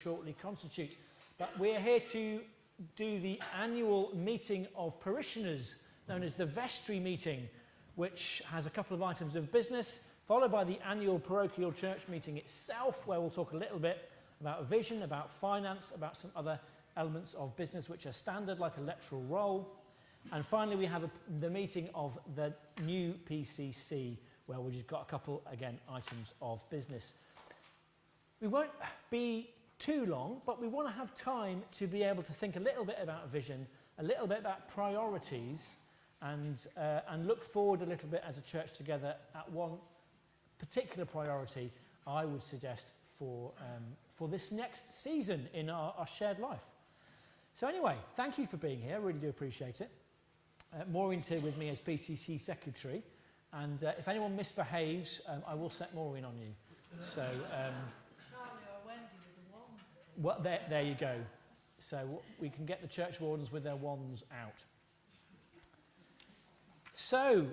shortly constitute. But we're here to do the annual meeting of parishioners, known as the vestry meeting, which has a couple of items of business, followed by the annual parochial church meeting itself, where we'll talk a little bit about vision, about finance, about some other elements of business which are standard, like electoral roll. And finally, we have the meeting of the new PCC, where we've just got a couple, again, items of business. We won't be too long, but we want to have time to be able to think a little bit about vision, a little bit about priorities, and look forward a little bit as a church together at one particular priority I would suggest for this next season in our shared life. So anyway, thank you for being here. I really do appreciate it. Maureen's here with me as PCC Secretary, and if anyone misbehaves, I will set Maureen on you. So, well, there you go. So we can get the church wardens with their wands out. So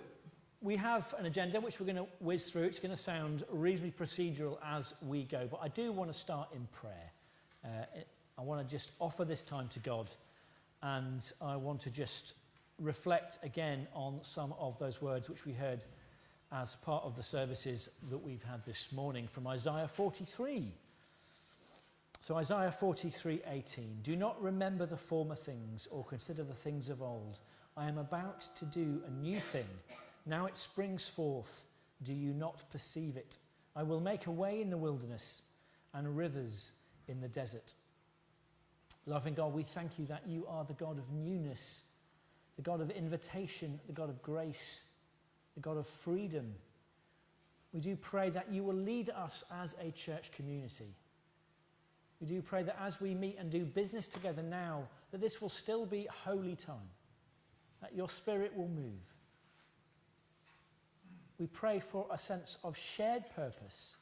we have an agenda which we're going to whiz through. It's going to sound reasonably procedural as we go, but I do want to start in prayer. I want to just offer this time to God, and I want to just reflect again on some of those words which we heard as part of the services that we've had this morning from Isaiah 43. So Isaiah 43:18, "Do not remember the former things or consider the things of old. I am about to do a new thing. Now it springs forth. Do you not perceive it? I will make a way in the wilderness and rivers in the desert." Loving God, we thank you that you are the God of newness, the God of invitation, the God of grace, the God of freedom. We do pray that you will lead us as a church community. We do pray that as we meet and do business together now, that this will still be holy time, that your Spirit will move. We pray for a sense of shared purpose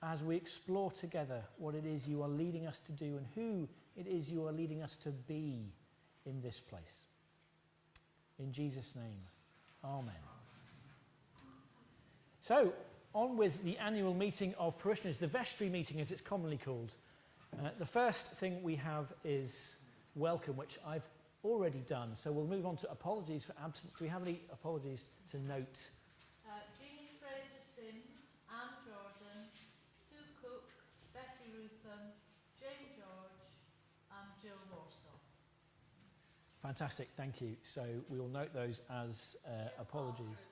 as we explore together what it is you are leading us to do and who it is you are leading us to be in this place. In Jesus' name, amen. So, on with the annual meeting of parishioners, the vestry meeting as it's commonly called. The first thing we have is welcome, which I've already done. So we'll move on to apologies for absence. Do we have any apologies to note? Jean Fraser-Sims, Anne Jordan, Sue Cook, Betty Rutham, Jane George and Jill Warsaw. Fantastic, thank you. So we will note those as apologies.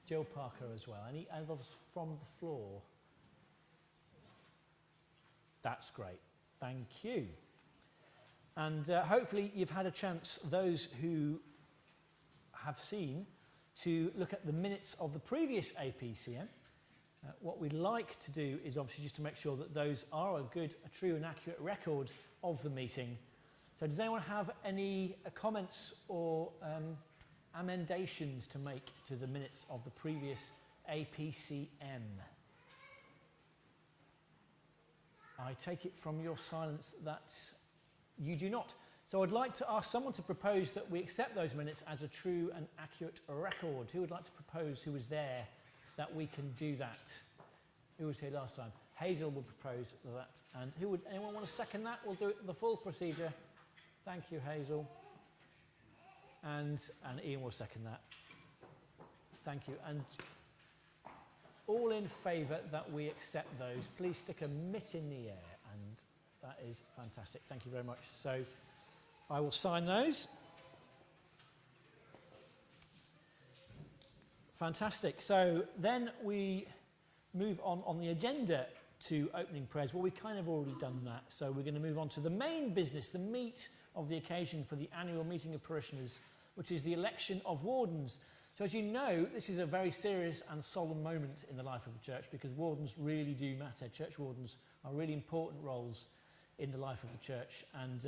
Jill Parker as well. Any others from the floor? That's great. Thank you. And hopefully you've had a chance, those who have seen, to look at the minutes of the previous APCM. What we'd like to do is obviously just to make sure that those are a true and accurate record of the meeting. So does anyone have any comments or amendations to make to the minutes of the previous APCM? I take it from your silence that you do not. So I'd like to ask someone to propose that we accept those minutes as a true and accurate record. Who would like to propose, who was there, that we can do that? Who was here last time? Hazel will propose that. And anyone want to second that? We'll do it the full procedure. Thank you, Hazel. And Ian will second that. Thank you. And all in favour that we accept those, please stick a mitt in the air. And that is fantastic. Thank you very much. So I will sign those. Fantastic. So then we move on the agenda to opening prayers. Well, we've kind of already done that. So we're going to move on to the main business, the meat of the occasion for the annual meeting of parishioners, which is the election of wardens. So as you know, this is a very serious and solemn moment in the life of the church because wardens really do matter. Church wardens are really important roles in the life of the church. And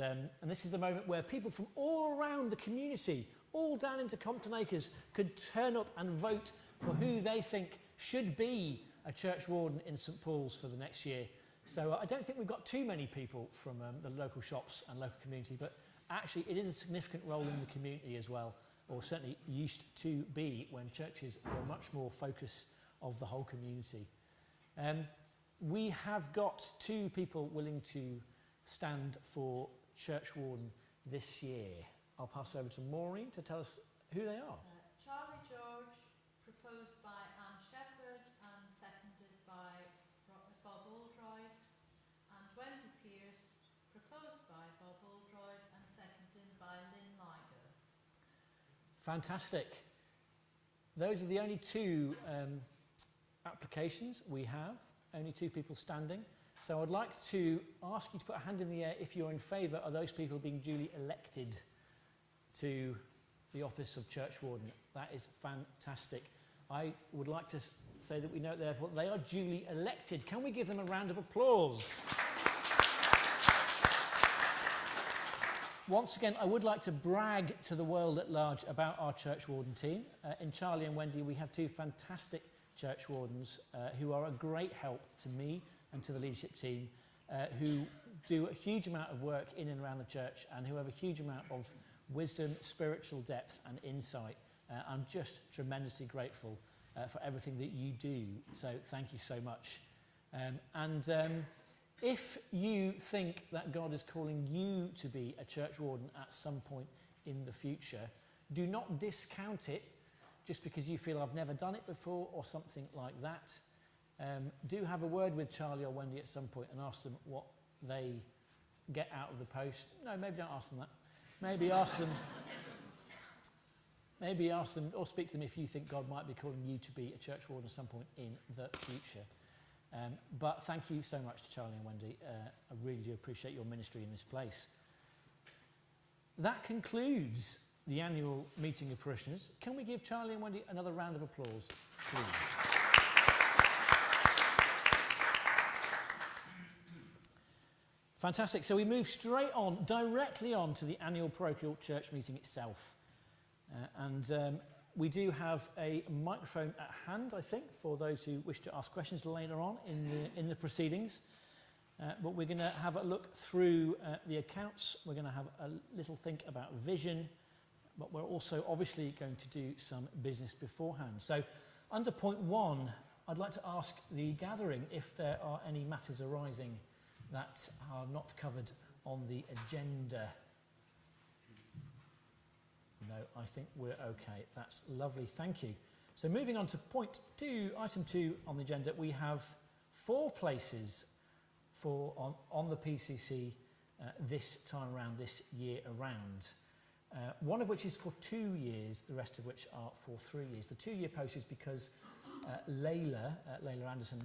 this is the moment where people from all around the community, all down into Compton Acres, could turn up and vote for who they think should be a church warden in St Paul's for the next year. So I don't think we've got too many people from the local shops and local community, but actually it is a significant role in the community as well, or certainly used to be when churches were much more focus of the whole community. we have got 2 people willing to stand for church warden this year. I'll pass over to Maureen to tell us who they are. Charlie George, proposed by Anne Shepherd and seconded by Bob Aldroyd, and Wendy Pearce, proposed by Bob Aldroyd and seconded by Lynn Liger. Fantastic. Those are the only 2 applications we have, only 2 people standing. So I'd like to ask you to put a hand in the air if you're in favour of those people being duly elected to the office of church warden. That is fantastic. I would like to say that we note therefore they are duly elected. Can we give them a round of applause? Once again, I would like to brag to the world at large about our church warden team. In Charlie and Wendy, we have 2 fantastic church wardens who are a great help to me and to the leadership team, who do a huge amount of work in and around the church and who have a huge amount of wisdom, spiritual depth and insight. I'm just tremendously grateful for everything that you do. So thank you so much. If you think that God is calling you to be a church warden at some point in the future, do not discount it just because you feel I've never done it before or something like that. Do have a word with Charlie or Wendy at some point and ask them what they get out of the post. No, maybe don't ask them that. Maybe ask them or speak to them if you think God might be calling you to be a church warden at some point in the future. But thank you so much to Charlie and Wendy. I really do appreciate your ministry in this place. That concludes the annual meeting of parishioners. Can we give Charlie and Wendy another round of applause, please? Fantastic. So we move straight on, directly on to the annual parochial church meeting itself. We do have a microphone at hand, I think, for those who wish to ask questions later on in the proceedings. But we're going to have a look through the accounts. We're going to have a little think about vision. But we're also obviously going to do some business beforehand. So under point 1, I'd like to ask the gathering if there are any matters arising that are not covered on the agenda. No, I think we're okay. That's lovely, thank you. So moving on to point 2, item 2 on the agenda, we have 4 places on the PCC this time around, this year around. One of which is for 2 years, the rest of which are for 3 years. The 2-year post is because Layla Anderson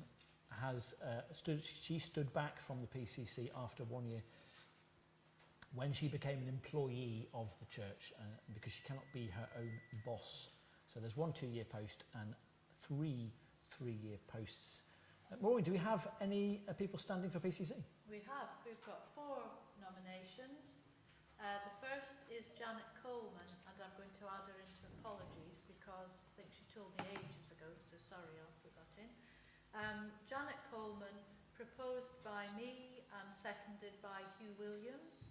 has stood back from the PCC after 1 year when she became an employee of the church because she cannot be her own boss. So there's 1 2-year post and 3 3-year posts. Maureen, do we have any people standing for PCC? We've got 4 nominations. The first is Janet Coleman, and I'm going to add her into apologies because I think she told me ages ago, so sorry I'll put that in. Janet Coleman, proposed by me and seconded by Hugh Williams.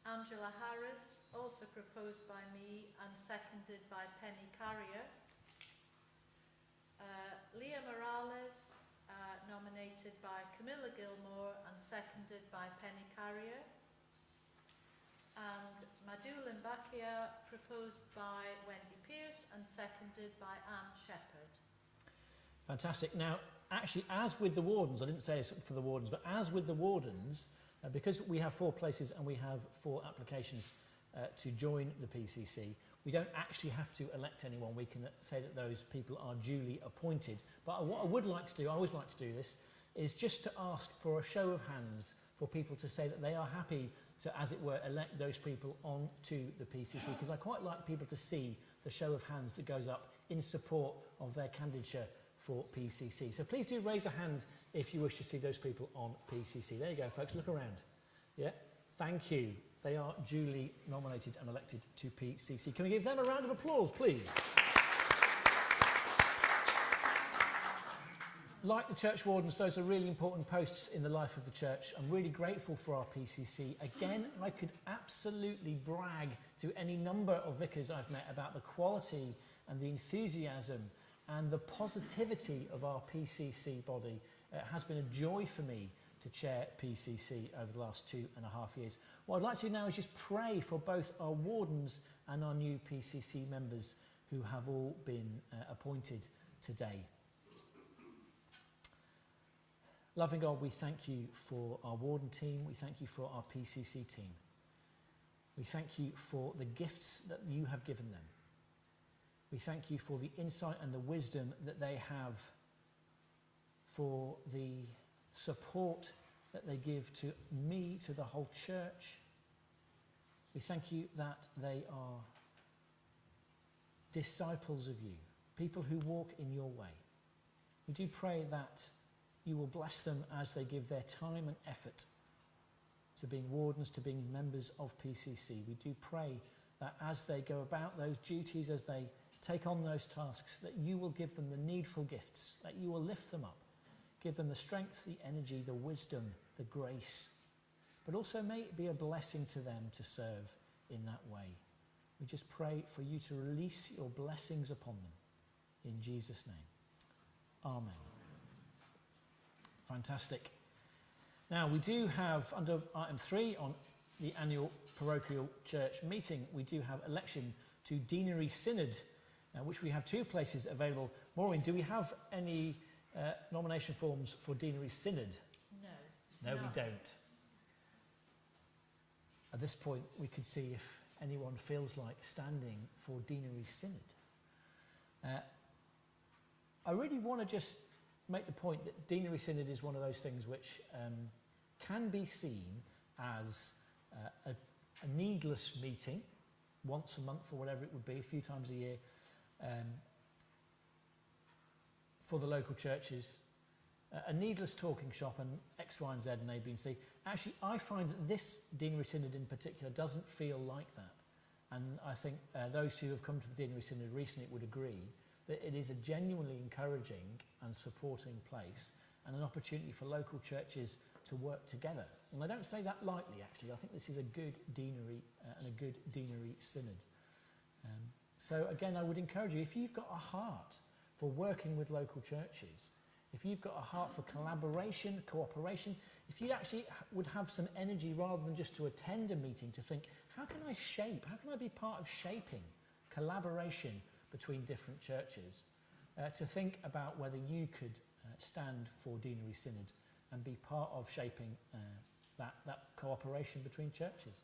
Angela Harris, also proposed by me and seconded by Penny Carrier. Leah Morales, nominated by Camilla Gilmore and seconded by Penny Carrier. And Madhu Limbakia, proposed by Wendy Pearce and seconded by Anne Shepherd. Fantastic. Now, actually, as with the wardens, I didn't say this for the wardens, but as with the wardens, because we have 4 places and we have 4 applications to join the PCC, we don't actually have to elect anyone. We can say that those people are duly appointed. But what I would like to do, I always like to do this, is just to ask for a show of hands for people to say that they are happy to, as it were, elect those people onto the PCC, because I quite like people to see the show of hands that goes up in support of their candidature for PCC. So please do raise a hand if you wish to see those people on PCC. There you go, folks, look around. Yeah, thank you. They are duly nominated and elected to PCC. Can we give them a round of applause, please? Like the church wardens, those are really important posts in the life of the church. I'm really grateful for our PCC. Again, I could absolutely brag to any number of vicars I've met about the quality and the enthusiasm and the positivity of our PCC body. It has been a joy for me to chair PCC over the last 2.5 years. What I'd like to do now is just pray for both our wardens and our new PCC members who have all been appointed today. Loving God, we thank you for our warden team. We thank you for our PCC team. We thank you for the gifts that you have given them. We thank you for the insight and the wisdom that they have, for the support that they give to me, to the whole church. We thank you that they are disciples of you, people who walk in your way. We do pray that you will bless them as they give their time and effort to being wardens, to being members of PCC. We do pray that as they go about those duties, as they take on those tasks, that you will give them the needful gifts, that you will lift them up, give them the strength, the energy, the wisdom, the grace, but also may it be a blessing to them to serve in that way. We just pray for you to release your blessings upon them. In Jesus' name. Amen. Fantastic. Now, we do have, under item 3 on the annual parochial church meeting, we do have election to Deanery Synod, which we have 2 places available. Maureen, do we have any nomination forms for Deanery Synod? No, we don't. At this point, we could see if anyone feels like standing for Deanery Synod. I really want to just make the point that Deanery Synod is one of those things which can be seen as a needless meeting, once a month or whatever it would be, a few times a year, for the local churches, a needless talking shop and X, Y and Z and A, B and C. Actually, I find that this Deanery Synod in particular doesn't feel like that. And I think those who have come to the Deanery Synod recently would agree that it is a genuinely encouraging and supporting place and an opportunity for local churches to work together. And I don't say that lightly, actually. I think this is a good deanery and a good Deanery Synod. So again, I would encourage you, if you've got a heart for working with local churches, if you've got a heart for collaboration, cooperation, if you actually would have some energy rather than just to attend a meeting to think, how can I be part of shaping collaboration between different churches, to think about whether you could stand for Deanery Synod and be part of shaping that cooperation between churches.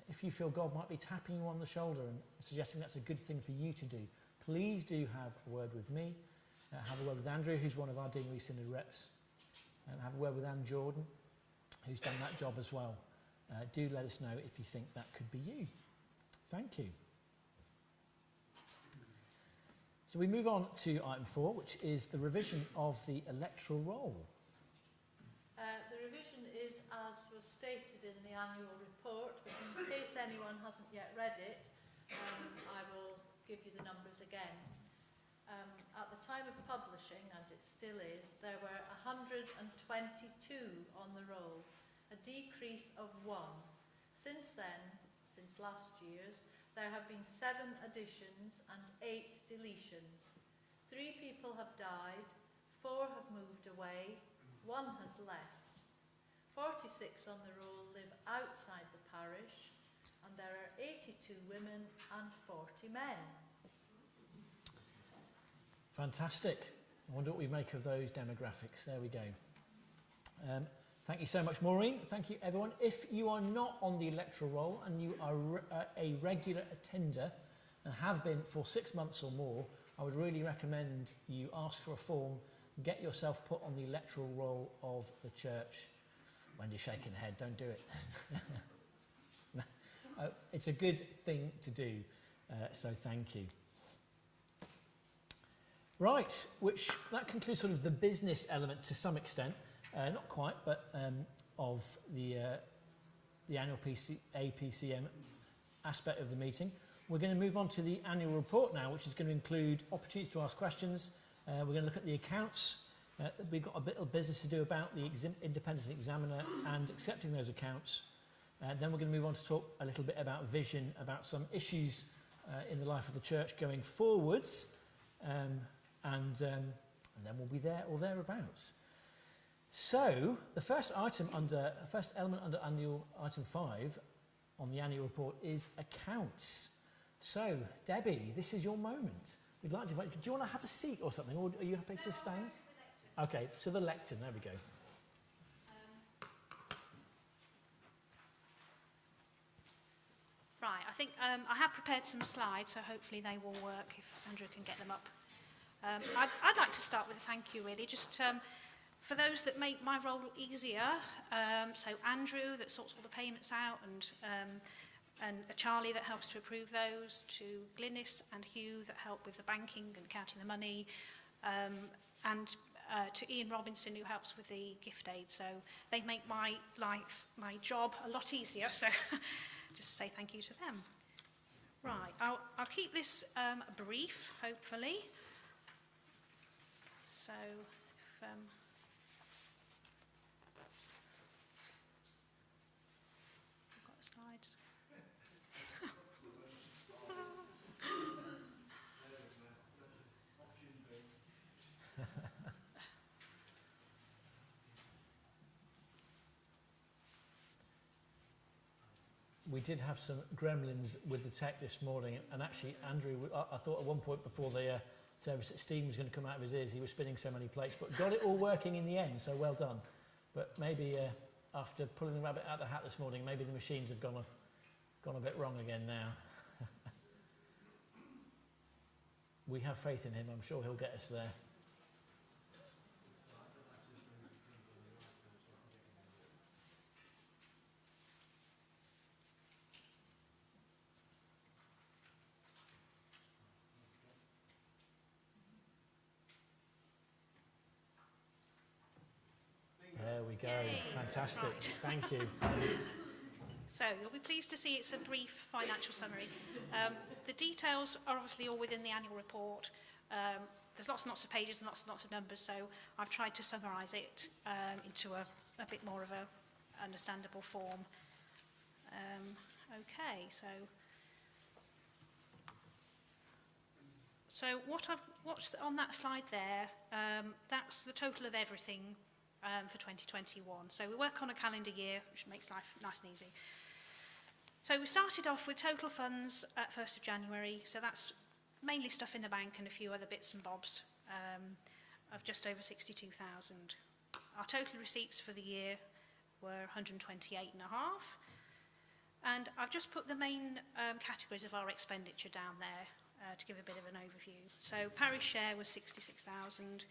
If you feel God might be tapping you on the shoulder and suggesting that's a good thing for you to do, please do have a word with me, have a word with Andrew, who's one of our Deanery Synod reps, have a word with Anne Jordan, who's done that job as well. Do let us know if you think that could be you. Thank you. So we move on to item 4, which is the revision of the electoral roll. The revision is as was stated in the annual report, but in case anyone hasn't yet read it, I will give you the numbers again. At the time of publishing, and it still is, there were 122 on the roll, a decrease of 1. Since then, since last year's, there have been 7 additions and 8 deletions. 3 people have died, 4 have moved away, 1 has left. 46 on the roll live outside the parish, and there are 82 women and 40 men. Fantastic. I wonder what we make of those demographics. There we go. Thank you so much, Maureen. Thank you, everyone. If you are not on the electoral roll and you are a regular attender and have been for 6 months or more, I would really recommend you ask for a form, get yourself put on the electoral roll of the church. Wendy's shaking her head, don't do it. It's a good thing to do, so thank you. Right, that concludes sort of the business element to some extent. Not quite, but of the annual APCM aspect of the meeting. We're going to move on to the annual report now, which is going to include opportunities to ask questions. We're going to look at the accounts. We've got a bit of business to do about the independent examiner and accepting those accounts. Then we're going to move on to talk a little bit about vision, about some issues in the life of the church going forwards. And then we'll be there or thereabouts. So, the first element under annual item 5 on the annual report is accounts. So, Debbie, this is your moment. We'd like to invite you. Do you want to have a seat or something, or are you happy to stand? Okay, to the lectern. There we go. Right, I think I have prepared some slides, so hopefully they will work if Andrew can get them up. I'd like to start with a thank you, really, just for those that make my role easier. So Andrew, that sorts all the payments out, and Charlie, that helps to approve those, to Glynis and Hugh, that help with the banking and counting the money, and to Ian Robinson, who helps with the gift aid. So they make my job a lot easier, so just to say thank you to them. Right, I'll keep this brief, hopefully. So, if, I've got the slides. We did have some gremlins with the tech this morning, and actually Andrew, I thought at one point before the service that steam was going to come out of his ears, he was spinning so many plates, but got it all working in the end, so well done. But maybe after pulling the rabbit out of the hat this morning, maybe the machines have gone a bit wrong again now. We have faith in him, I'm sure he'll get us there. There we go. Yay. Fantastic. Right. Thank you. So you'll be pleased to see it's a brief financial summary. The details are obviously all within the annual report. There's lots and lots of pages and lots of numbers, so I've tried to summarise it into a bit more of a understandable form. Okay, so what's on that slide there? That's the total of everything for 2021. So we work on a calendar year, which makes life nice and easy. So we started off with total funds at 1st of January. So that's mainly stuff in the bank and a few other bits and bobs of just over 62,000. Our total receipts for the year were 128.5. And I've just put the main categories of our expenditure down there to give a bit of an overview. So parish share was 66,000.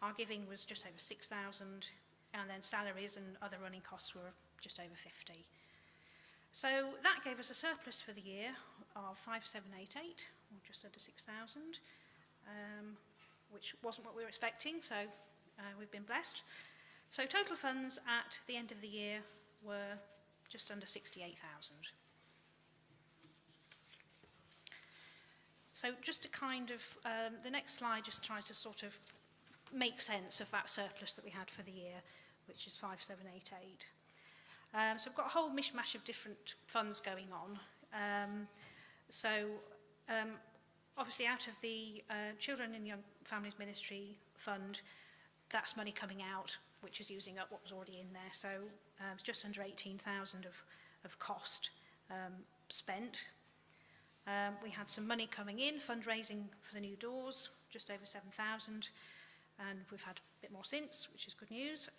Our giving was just over 6,000, and then salaries and other running costs were just over 50. So that gave us a surplus for the year of 5,788, or just under 6,000, which wasn't what we were expecting, so we've been blessed. So total funds at the end of the year were just under 68,000. So just to kind of, the next slide just tries to sort of make sense of that surplus that we had for the year, which is 5,788. So we've got a whole mishmash of different funds going on. Obviously out of the Children and Young Families Ministry Fund, that's money coming out, which is using up what was already in there. So it's just under 18,000 of cost spent. We had some money coming in, fundraising for the new doors, just over 7,000. And we've had a bit more since, which is good news.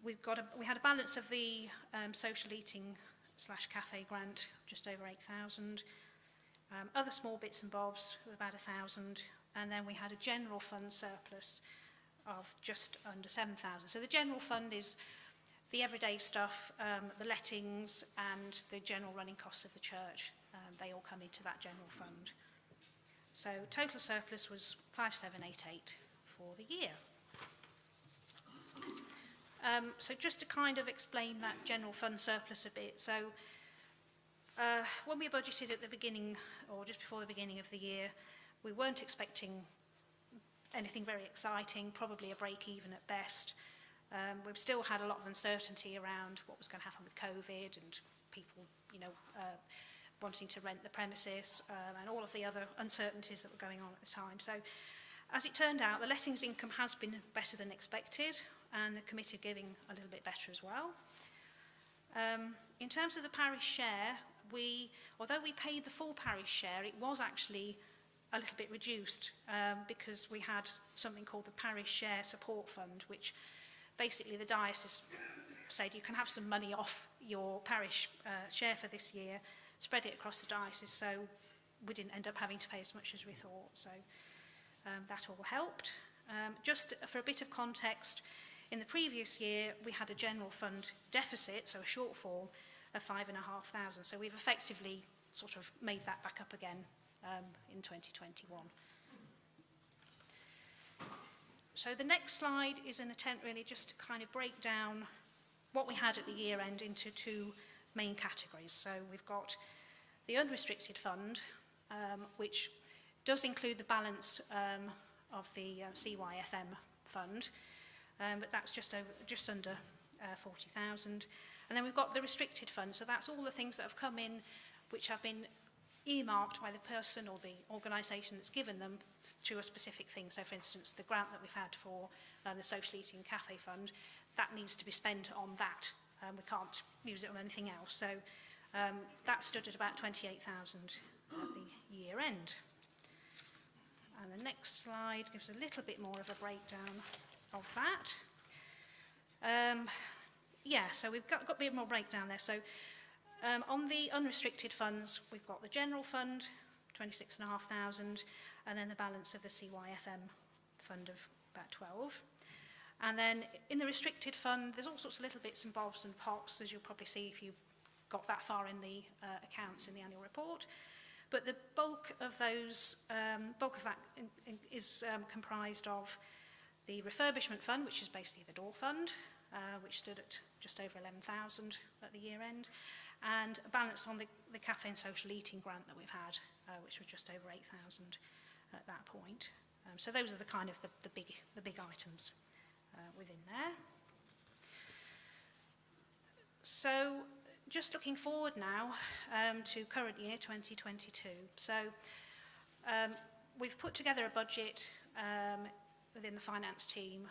We had a balance of the social eating / cafe grant, just over 8,000. Other small bits and bobs, about 1,000. And then we had a general fund surplus of just under 7,000. So the general fund is the everyday stuff, the lettings and the general running costs of the church. They all come into that general fund. So total surplus was 5,788. For the year. So just to kind of explain that general fund surplus a bit. So when we budgeted at the beginning, or just before the beginning of the year, we weren't expecting anything very exciting, probably a break even at best. We've still had a lot of uncertainty around what was going to happen with COVID and people, wanting to rent the premises and all of the other uncertainties that were going on at the time. So as it turned out, the lettings income has been better than expected. and the committed giving a little bit better as well. In terms of the parish share, although we paid the full parish share, it was actually a little bit reduced because we had something called the Parish Share Support Fund, which basically the diocese said you can have some money off your parish share for this year, spread it across the diocese, so we didn't end up having to pay as much as we thought, so that all helped. Just for a bit of context, in the previous year we had a general fund deficit, so a shortfall of 5,500, so we've effectively sort of made that back up again in 2021. So the next slide is an attempt really just to kind of break down what we had at the year end into two main categories. So we've got the Unrestricted Fund, which does include the balance of the CYFM fund, but that's just under 40,000. And then we've got the Restricted Fund, so that's all the things that have come in which have been earmarked by the person or the organisation that's given them to a specific thing. So for instance, the grant that we've had for the Social Eating Cafe Fund, that needs to be spent on that. We can't use it on anything else. So that stood at about 28,000 at the year end. And the next slide gives a little bit more of a breakdown of that. So we've got a bit more breakdown there. So on the unrestricted funds, we've got the general fund, 26,500, and then the balance of the CYFM fund of about 12. And then in the restricted fund, there's all sorts of little bits and bobs and pots, as you'll probably see if you got that far in the accounts in the annual report. But the bulk of that is comprised of the Refurbishment Fund, which is basically the door fund, which stood at just over 11,000 at the year end, and a balance on the cafe and social eating grant that we've had, which was just over 8,000 at that point. So those are the kind of the big items within there. So just looking forward now to current year 2022. So we've put together a budget within the finance team,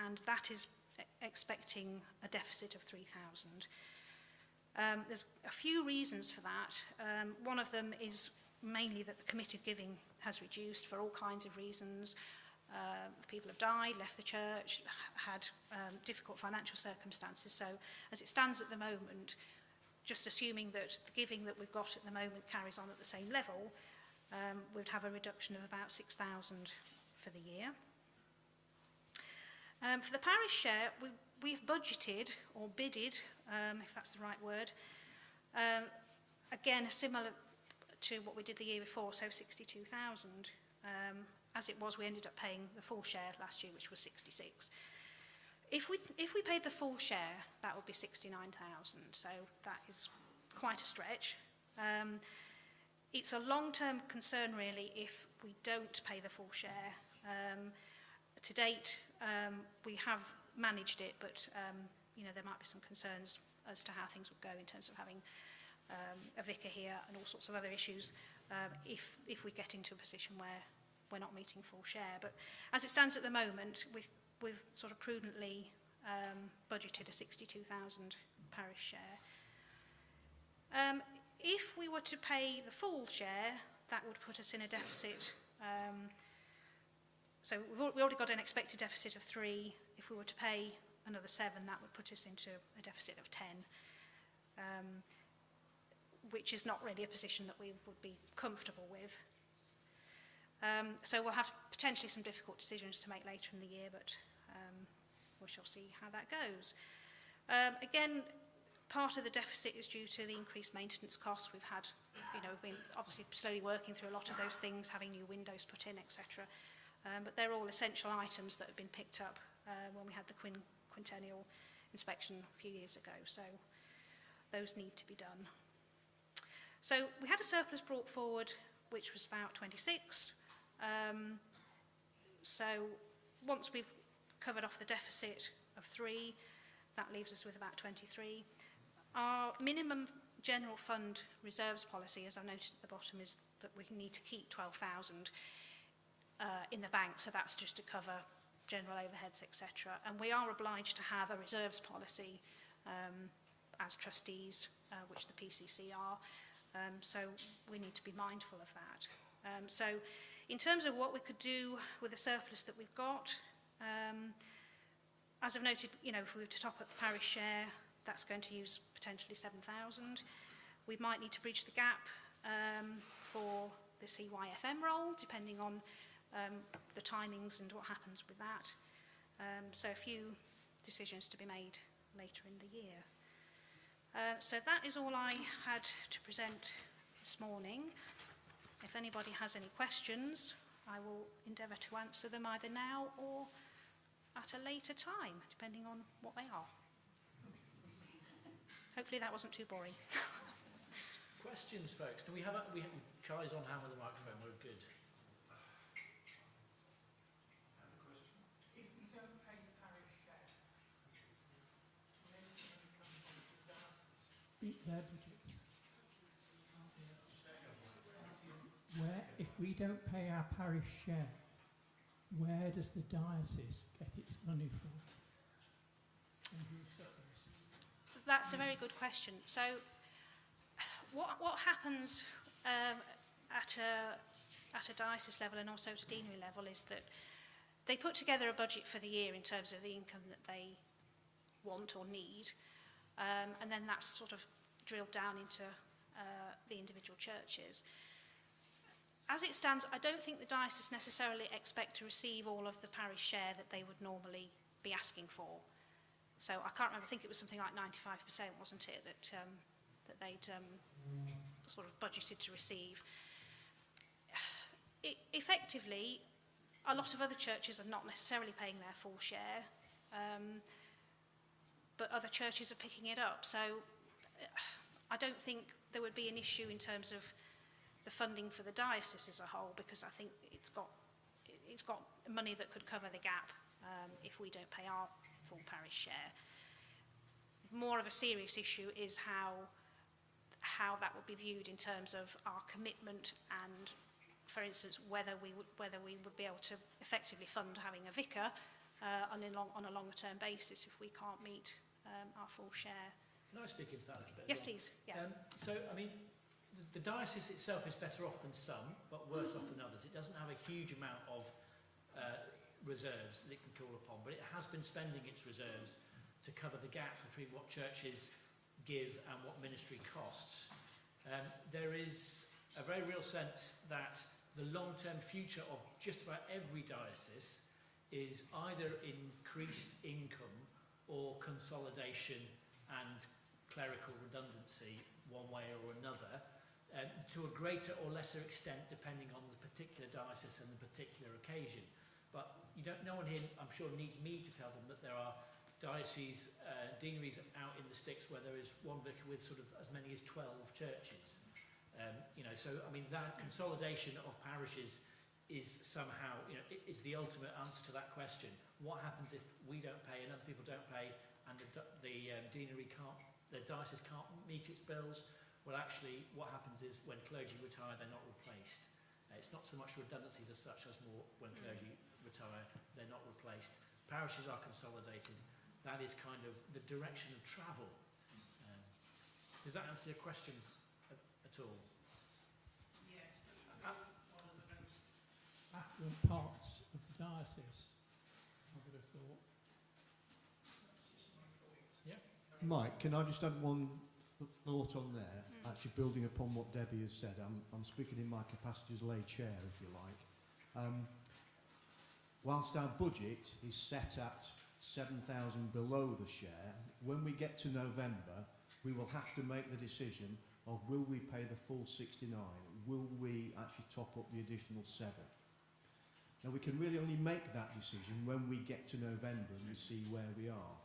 and that is expecting a deficit of 3,000. There's a few reasons for that. One of them is mainly that the committed giving has reduced for all kinds of reasons. People have died, left the church, had difficult financial circumstances. So as it stands at the moment, just assuming that the giving that we've got at the moment carries on at the same level, we'd have a reduction of about 6,000 for the year. For the parish share, we've budgeted or bidded, if that's the right word, again similar to what we did the year before, so 62,000. As it was, we ended up paying the full share last year, which was 66. If we paid the full share, that would be 69,000. So that is quite a stretch. It's a long-term concern, really, if we don't pay the full share. To date, we have managed it, but there might be some concerns as to how things would go in terms of having a vicar here and all sorts of other issues if we get into a position where we're not meeting full share. But as it stands at the moment, we've sort of prudently budgeted a 62,000 parish share. If we were to pay the full share, that would put us in a deficit. So we already got an expected deficit of 3. If we were to pay another 7, that would put us into a deficit of 10, which is not really a position that we would be comfortable with. So we'll have potentially some difficult decisions to make later in the year, but we shall see how that goes. Again, part of the deficit is due to the increased maintenance costs. We've had, we've been obviously slowly working through a lot of those things, having new windows put in, etc. But they're all essential items that have been picked up when we had the quintennial inspection a few years ago. So those need to be done. So we had a surplus brought forward, which was about 26. So once we've covered off the deficit of 3, that leaves us with about 23. Our minimum general fund reserves policy, as I noted at the bottom, is that we need to keep 12,000 in the bank. So that's just to cover general overheads, etc. And we are obliged to have a reserves policy as trustees, which the PCC are. So we need to be mindful of that. So in terms of what we could do with the surplus that we've got, as I've noted, you know, if we were to top up the parish share, that's going to use potentially 7,000. We might need to bridge the gap for the CYFM role, depending on the timings and what happens with that. So a few decisions to be made later in the year. So that is all I had to present this morning. If anybody has any questions, I will endeavour to answer them either now or at a later time, depending on what they are. Hopefully that wasn't too boring. Questions, folks? Do we have Charlie's on hand with the microphone? We're good. If we don't pay the parish share, will anything come to the diocese? Eat their budget. Where, if we don't pay our parish share, where does the diocese get its money from? And who suffers? That's a very good question. So what happens at a diocese level and also at a deanery level is that they put together a budget for the year in terms of the income that they want or need, and then that's sort of drilled down into the individual churches. As it stands, I don't think the diocese necessarily expect to receive all of the parish share that they would normally be asking for. So I can't remember, I think it was something like 95%, wasn't it, that they'd sort of budgeted to receive. Effectively, a lot of other churches are not necessarily paying their full share, but other churches are picking it up. So I don't think there would be an issue in terms of the funding for the diocese as a whole, because I think it's got money that could cover the gap if we don't pay our full parish share. More of a serious issue is how that would be viewed in terms of our commitment and, for instance, whether we would be able to effectively fund having a vicar on a longer term basis if we can't meet our full share. Can I speak into that a little bit? Yes, please. Yeah. So, I mean, the diocese itself is better off than some, but worse off than others. It doesn't have a huge amount of reserves that it can call upon, but it has been spending its reserves to cover the gap between what churches give and what ministry costs. There is a very real sense that the long-term future of just about every diocese is either increased income or consolidation and clerical redundancy one way or another, to a greater or lesser extent depending on the particular diocese and the particular occasion. But no one here, I'm sure, needs me to tell them that there are diocese deaneries out in the sticks where there is one vicar with sort of as many as 12 churches. So I mean, that consolidation of parishes is somehow, is the ultimate answer to that question. What happens if we don't pay and other people don't pay, and the deanery can't, the diocese can't meet its bills? Well, actually, what happens is when clergy retire, they're not replaced. It's not so much redundancies as such as more when clergy retire, they're not replaced. Parishes are consolidated. That is kind of the direction of travel. Does that answer your question at all? Yes, but one of the most Affluent parts of the diocese, I would have thought. Yeah. Mike, can I just add one thought on there, actually building upon what Debbie has said. I'm speaking in my capacity as lay chair, if you like. Whilst our budget is set at 7,000 below the share, when we get to November, we will have to make the decision of will we pay the full 69, will we actually top up the additional 7. Now we can really only make that decision when we get to November and we see where we are.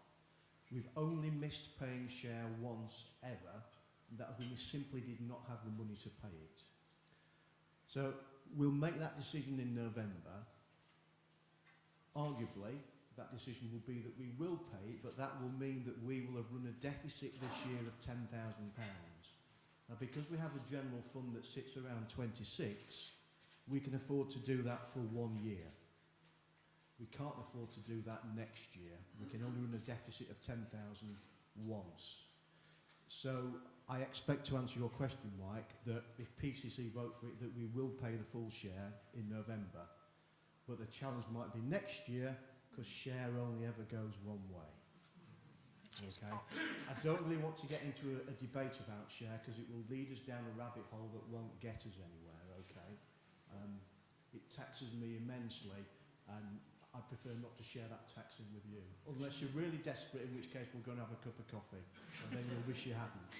We've only missed paying share once ever, and that we simply did not have the money to pay it. So we'll make that decision in November. Arguably, that decision will be that we will pay it, but that will mean that we will have run a deficit this year of £10,000. Now, because we have a general fund that sits around 26, we can afford to do that for 1 year. We can't afford to do that next year. We can only run a deficit of 10,000 once. So I expect to answer your question, Mike, that if PCC vote for it, that we will pay the full share in November. But the challenge might be next year, because share only ever goes one way. Okay. I don't really want to get into a debate about share, because it will lead us down a rabbit hole that won't get us anywhere. Okay. It taxes me immensely, and I prefer not to share that taxing with you, unless you're really desperate, in which case we're going to have a cup of coffee, and then you'll wish you hadn't.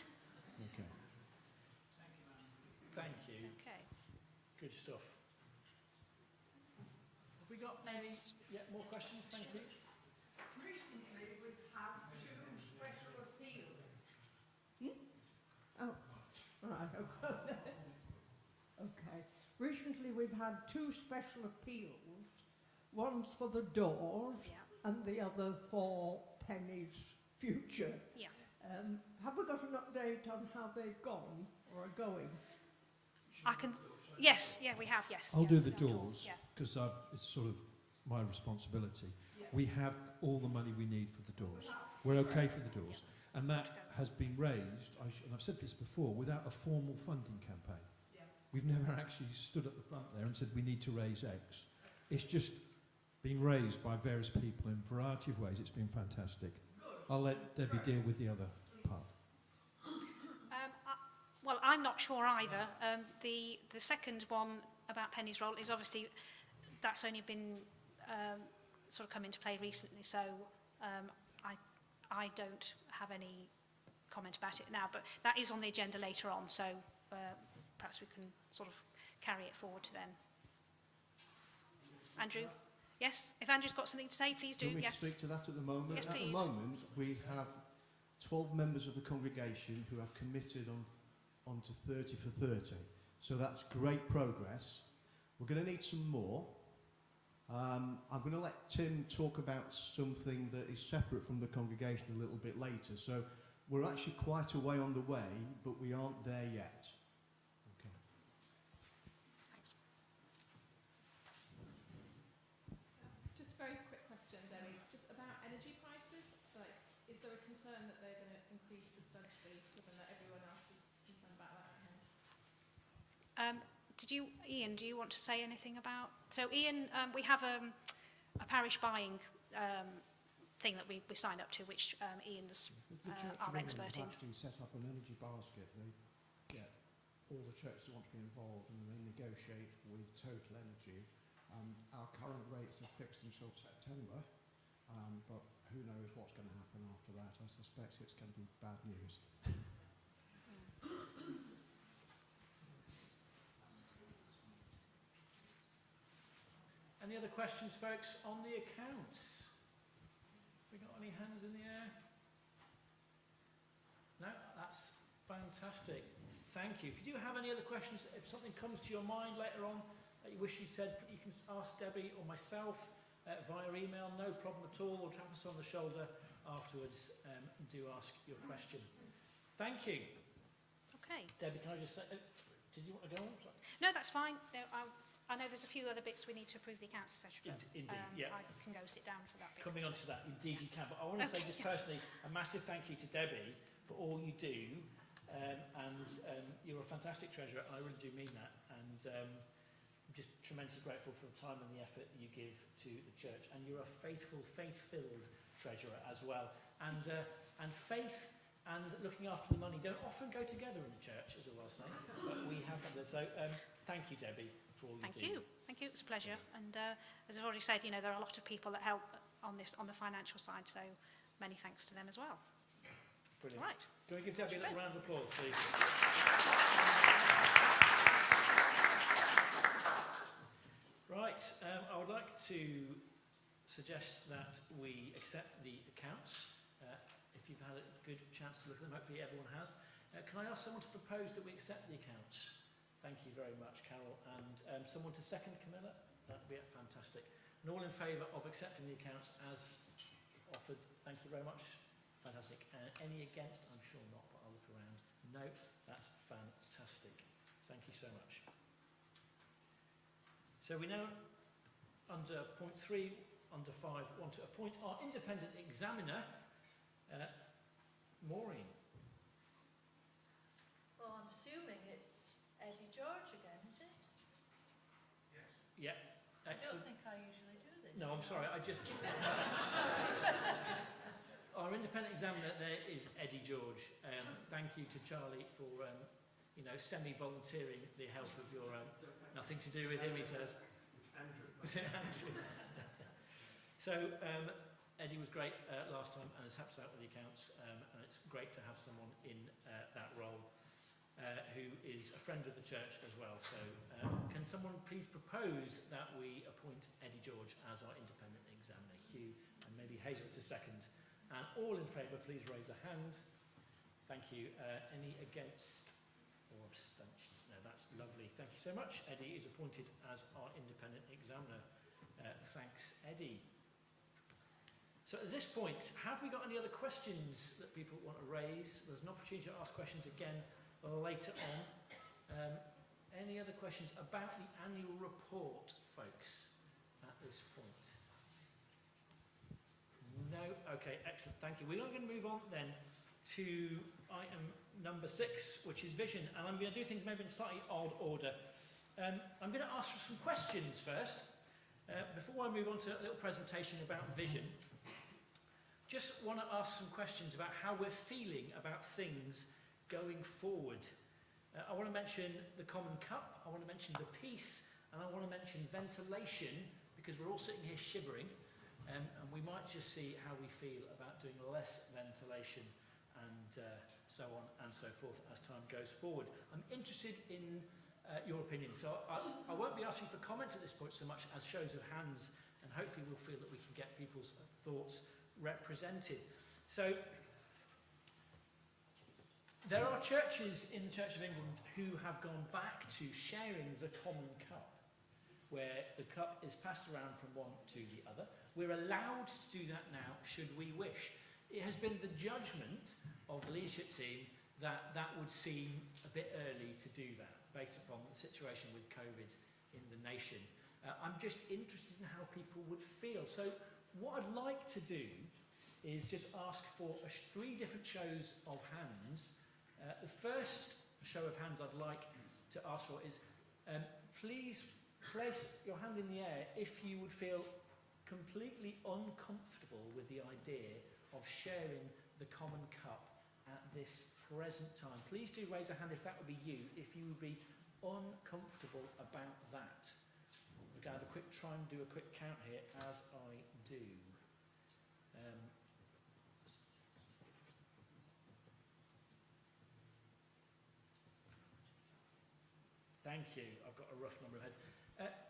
Okay. Thank you. Okay. Good stuff. Have we got any more questions? Thank you. Recently, we've had 2 special appeals. Oh, right. Okay. Recently, we've had 2 special appeals. One's for the doors, Yeah. and the other for Penny's future. Yeah. Have we got an update on how they've gone or are going? I can. Yes. Yeah, we have. Yes. I'll yeah, do the yeah, doors Yeah. because it's sort of my responsibility. Yeah. We have all the money we need for the doors. We're okay for the doors. And that has been raised, and I've said this before, without a formal funding campaign. Yeah. We've never actually stood at the front there and said we need to raise X. It's just been raised by various people in a variety of ways. It's been fantastic. I'll let Debbie deal with the other part. Well, I'm not sure either. The second one about Penny's role is obviously that's only been sort of come into play recently, so I don't have any comment about it now, but that is on the agenda later on, so perhaps we can sort of carry it forward to then. Andrew? Yes? If Andrew's got something to say, please do. Do you want me Yes. to speak to that at the moment? Yes, At please. the moment, we have 12 members of the congregation who have committed on to 30 for 30. So that's great progress. We're going to need some more. I'm going to let Tim talk about something that is separate from the congregation a little bit later. So we're actually quite a way on the way, but we aren't there yet. Okay. Thanks. Just a very quick question, Debbie. Just about energy prices. Like, is there a concern that they're going to increase substantially, given that everyone else is concerned about that at home? Ian, do you want to say anything about... So, Ian, we have a parish buying thing that we signed up to, which Ian's The church our of expert England in. have actually set up an energy basket. They get all the churches that want to be involved and they negotiate with Total Energy. Our current rates are fixed until September, but who knows what's going to happen after that. I suspect it's going to be bad news. Any other questions, folks, on the accounts? Have we got any hands in the air? No? That's fantastic. Thank you. If you do have any other questions, if something comes to your mind later on that you wish you said, you can ask Debbie or myself via email, no problem at all, or tap us on the shoulder afterwards. Do ask your question. Thank you. Okay. Debbie, can I just say, did you want to go on? Sorry. No, that's fine. No, I know there's a few other bits we need to approve the accounts, etc. Indeed, yeah. I can go sit down for that bit. Coming on to that, indeed you can. But I want to say just personally, a massive thank you to Debbie for all you do. You're a fantastic treasurer. I really do mean that. And I'm just tremendously grateful for the time and the effort you give to the church. And you're a faithful, faith-filled treasurer as well. And faith and looking after the money don't often go together in the church, as I was saying. But we have done this. So thank you, Debbie, for all you do. Thank you. Thank you. It's a pleasure. And as I've already said, you know, there are a lot of people that help on the financial side. So many thanks to them as well. Brilliant. All right. Can we give Debbie a little round of applause, please? Right, I would like to suggest that we accept the accounts. If you've had a good chance to look at them, hopefully everyone has. Can I ask someone to propose that we accept the accounts? Thank you very much, Carol. And someone to second, Camilla? That would be fantastic. And all in favour of accepting the accounts as offered? Thank you very much. Fantastic. Any against? I'm sure not, but I'll look around. No, that's fantastic. Thank you so much. So we now, under point 3, under 5 want to appoint our independent examiner, Maureen. Well, I'm assuming it's Eddie George again, is it? Yeah, I don't excellent. think I usually do this. No, I'm sorry, I just... Our independent examiner there is Eddie George. Thank you to Charlie for, you know, semi-volunteering the help of your... nothing to do with him, he says. Andrew. So, Eddie was great last time and has helped us out with the accounts, and it's great to have someone in that role who is a friend of the church as well. So, can someone please propose that we appoint Eddie George as our independent examiner? Hugh, and maybe Hazel to second. And all in favour, please raise a hand. Thank you. Any against or abstentions? No, that's lovely. Thank you so much. Eddie is appointed as our independent examiner. Thanks, Eddie. So at this point, have we got any other questions that people want to raise? There's an opportunity to ask questions again later on. Any other questions about the annual report, folks, at this point? No? Okay, excellent. Thank you. We're now going to move on then to item number 6, which is vision. And I'm going to do things maybe in a slightly odd order. I'm going to ask for some questions first. Before I move on to a little presentation about vision, just want to ask some questions about how we're feeling about things going forward. I want to mention the common cup, I want to mention the peace, and I want to mention ventilation, because we're all sitting here shivering. And we might just see how we feel about doing less ventilation and so on and so forth as time goes forward. I'm interested in your opinion. So I won't be asking for comments at this point so much as shows of hands, and hopefully we'll feel that we can get people's thoughts represented. So there are churches in the Church of England who have gone back to sharing the common cup, where the cup is passed around from one to the other. We're allowed to do that now, should we wish. It has been the judgment of the leadership team that that would seem a bit early to do that, based upon the situation with COVID in the nation. I'm just interested in how people would feel. So what I'd like to do is just ask for 3 different shows of hands. The first show of hands I'd like to ask for is, please place your hand in the air if you would feel completely uncomfortable with the idea of sharing the common cup at this present time. Please do raise a hand if that would be you, if you would be uncomfortable about that. We're going to have try and do a quick count here as I do. Thank you. I've got a rough number of heads.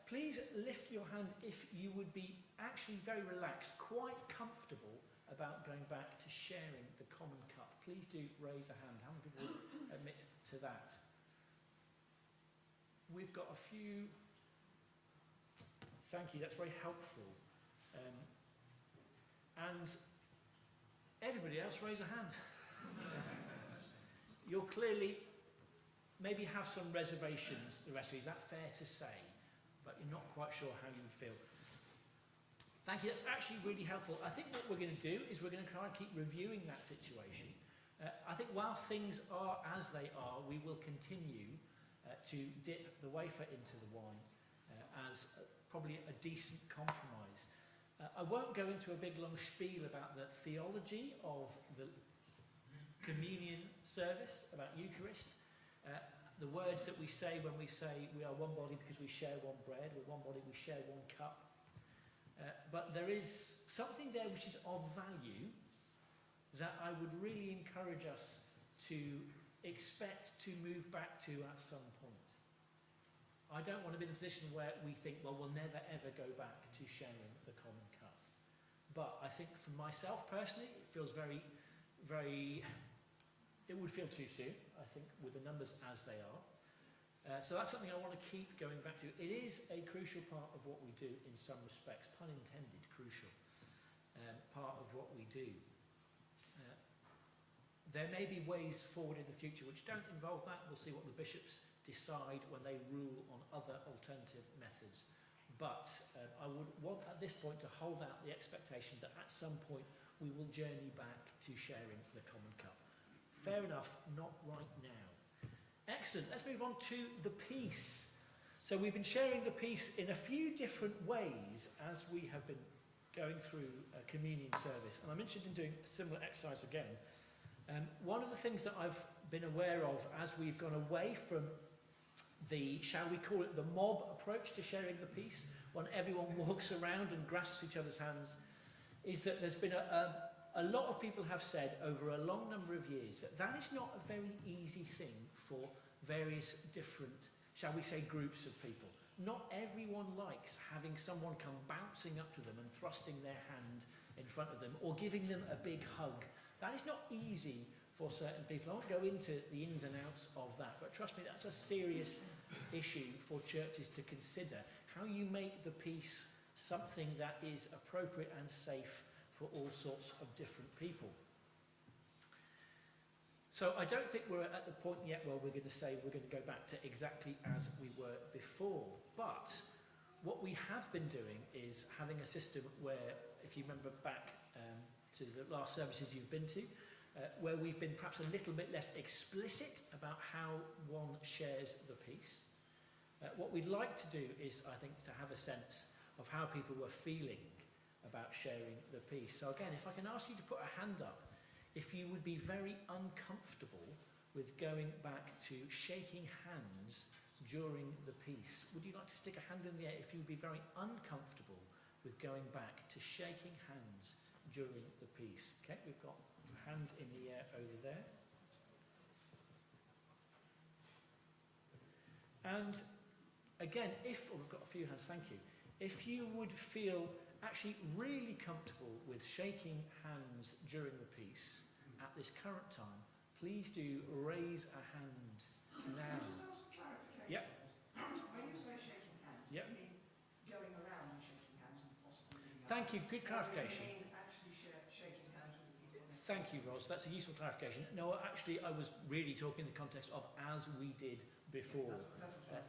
Please lift your hand if you would be actually very relaxed, quite comfortable about going back to sharing the common cup. Please do raise a hand. How many people would admit to that? We've got a few. Thank you, that's very helpful. And everybody else raise a hand. You'll clearly maybe have some reservations, the rest of you. Is that fair to say? But you're not quite sure how you would feel. Thank you, that's actually really helpful. I think what we're going to do is we're going to try and keep reviewing that situation. I think while things are as they are, we will continue to dip the wafer into the wine as probably a decent compromise. I won't go into a big long spiel about the theology of the communion service, about Eucharist. The words that we say when we say we are one body because we share one bread, we're one body, we share one cup. But there is something there which is of value that I would really encourage us to expect to move back to at some point. I don't want to be in a position where we think, well, we'll never ever go back to sharing the common cup. But I think for myself personally, it feels very, very... It would feel too soon, I think, with the numbers as they are. So that's something I want to keep going back to. It is a crucial part of what we do in some respects, pun intended, crucial part of what we do. There may be ways forward in the future which don't involve that. We'll see what the bishops decide when they rule on other alternative methods. but I would want at this point to hold out the expectation that at some point we will journey back to sharing the common cup. Fair enough, not right now. Excellent, let's move on to the peace. So we've been sharing the peace in a few different ways as we have been going through a communion service, and I'm interested in doing a similar exercise again. One of the things that I've been aware of as we've gone away from the, shall we call it, the mob approach to sharing the peace, when everyone walks around and grasps each other's hands, is that there's been a lot of people have said over a long number of years that that is not a very easy thing for various different, shall we say, groups of people. Not everyone likes having someone come bouncing up to them and thrusting their hand in front of them or giving them a big hug. That is not easy for certain people. I won't go into the ins and outs of that, but trust me, that's a serious issue for churches to consider. How you make the peace something that is appropriate and safe for all sorts of different people. So I don't think we're at the point yet where we're going to say we're going to go back to exactly as we were before. But what we have been doing is having a system where, if you remember back to the last services you've been to, where we've been perhaps a little bit less explicit about how one shares the peace. What we'd like to do is, I think, to have a sense of how people were feeling about sharing the peace. So again, if I can ask you to put a hand up, if you would be very uncomfortable with going back to shaking hands during the peace. Would you like to stick a hand in the air if you would be very uncomfortable with going back to shaking hands during the peace? Okay, we've got a hand in the air over there. And again, we've got a few hands, thank you. If you would feel actually really comfortable with shaking hands during the peace at this current time, please do raise a hand now. Yep. When you say shaking hands, Yep. you mean going around and shaking hands and possibly giving up? Thank you, good clarification. Or do you mean actually shaking hands with the people? Thank you, Ros. That's a useful clarification. No, actually, I was really talking in the context of as we did before.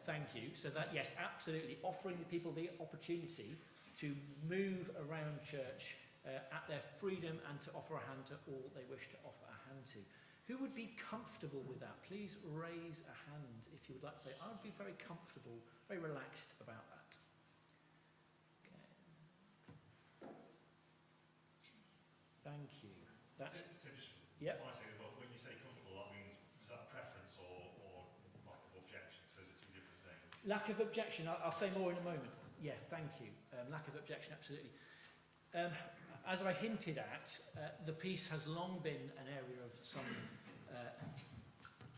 Thank you. So that, yes, absolutely, offering the people the opportunity to move around church at their freedom and to offer a hand to all they wish to offer a hand to. Who would be comfortable with that? Please raise a hand if you would like to say, I would be very comfortable, very relaxed about that. Okay. Thank you. That's, so just yep. my sake as well, when you say comfortable, that means, is that preference or lack of objection? So those are two different things. Lack of objection, I'll say more in a moment. Yeah, thank you. Lack of objection, absolutely. As I hinted at, the peace has long been an area of some,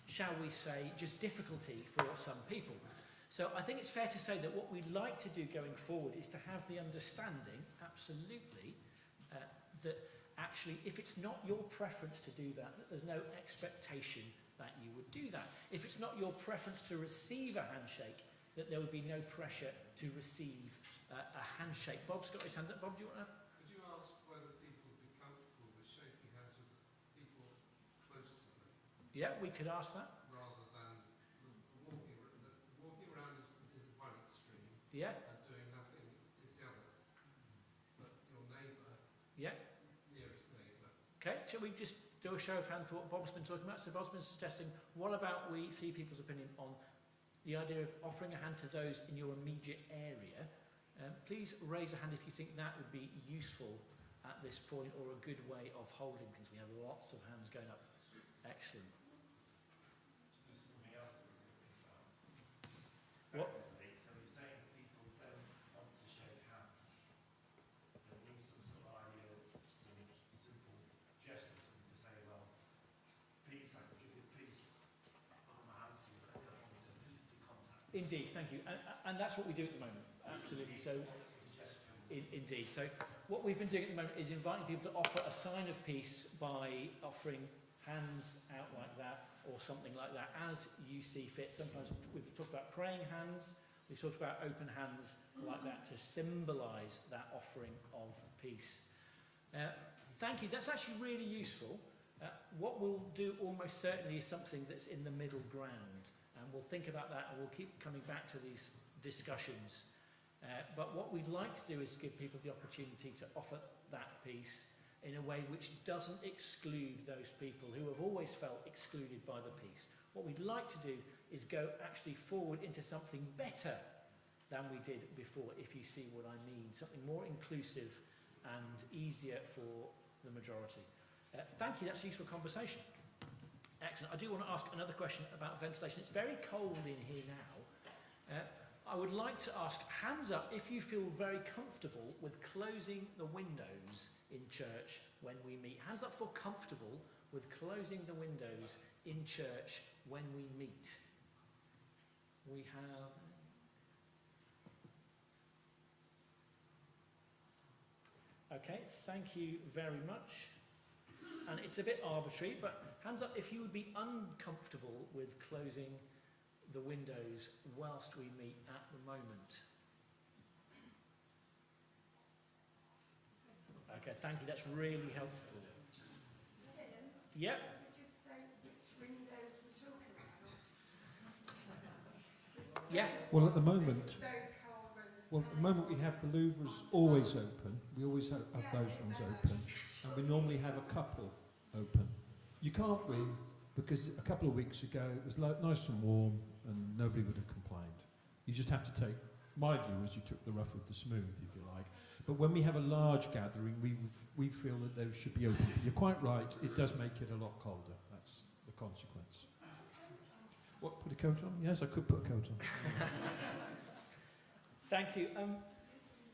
shall we say, just difficulty for some people. So I think it's fair to say that what we'd like to do going forward is to have the understanding, absolutely, that actually if it's not your preference to do that, that there's no expectation that you would do that. If it's not your preference to receive a handshake, that there would be no pressure to receive a handshake. Bob's got his hand up. Bob, do you want to? Could you ask whether people would be comfortable with shaking hands with people close to them? Yeah, we could ask that. Rather than walking around is one extreme. Yeah. And doing nothing is the other. But your neighbour. Yeah. Nearest neighbour. Okay, shall we just do a show of hands for what Bob's been talking about? So Bob's been suggesting, what about we see people's opinion on the idea of offering a hand to those in your immediate area? Please raise a hand if you think that would be useful at this point or a good way of holding things. We have lots of hands going up. Excellent. There's something else that we could think about. What? So you're saying people don't want to shake hands. There needs some sort of idea, some simple gesture, something to say, well, peace, I can give you peace. I'll put my hands to you, but I don't want to physically contact. Indeed, thank you. And that's what we do at the moment. Absolutely. So, indeed. So, what we've been doing at the moment is inviting people to offer a sign of peace by offering hands out like that or something like that as you see fit. Sometimes we've talked about praying hands. We've talked about open hands like that to symbolise that offering of peace. Thank you. That's actually really useful. What we'll do almost certainly is something that's in the middle ground. And we'll think about that and we'll keep coming back to these discussions But what we'd like to do is give people the opportunity to offer that piece in a way which doesn't exclude those people who have always felt excluded by the piece. What we'd like to do is go actually forward into something better than we did before, if you see what I mean. Something more inclusive and easier for the majority. Thank you, that's a useful conversation. Excellent. I do want to ask another question about ventilation. It's very cold in here now. I would like to ask, hands up if you feel very comfortable with closing the windows in church when we meet. Hands up for comfortable with closing the windows in church when we meet. We have... Okay, thank you very much. And it's a bit arbitrary, but hands up if you would be uncomfortable with closing the windows whilst we meet at the moment. Okay, thank you, that's really helpful. Yep. Just say which windows we're talking about. Yeah. Well, at the moment, It's very cold when the well, at the moment we have the Louvres always open. We always have those ones open, and we normally have a couple open. You can't win because a couple of weeks ago it was nice and warm, and nobody would have complained. You just have to take. My view is you took the rough with the smooth, if you like. But when we have a large gathering, we feel that those should be open. But you're quite right. It does make it a lot colder. That's the consequence. What? Put a coat on? Yes, I could put a coat on. Thank you.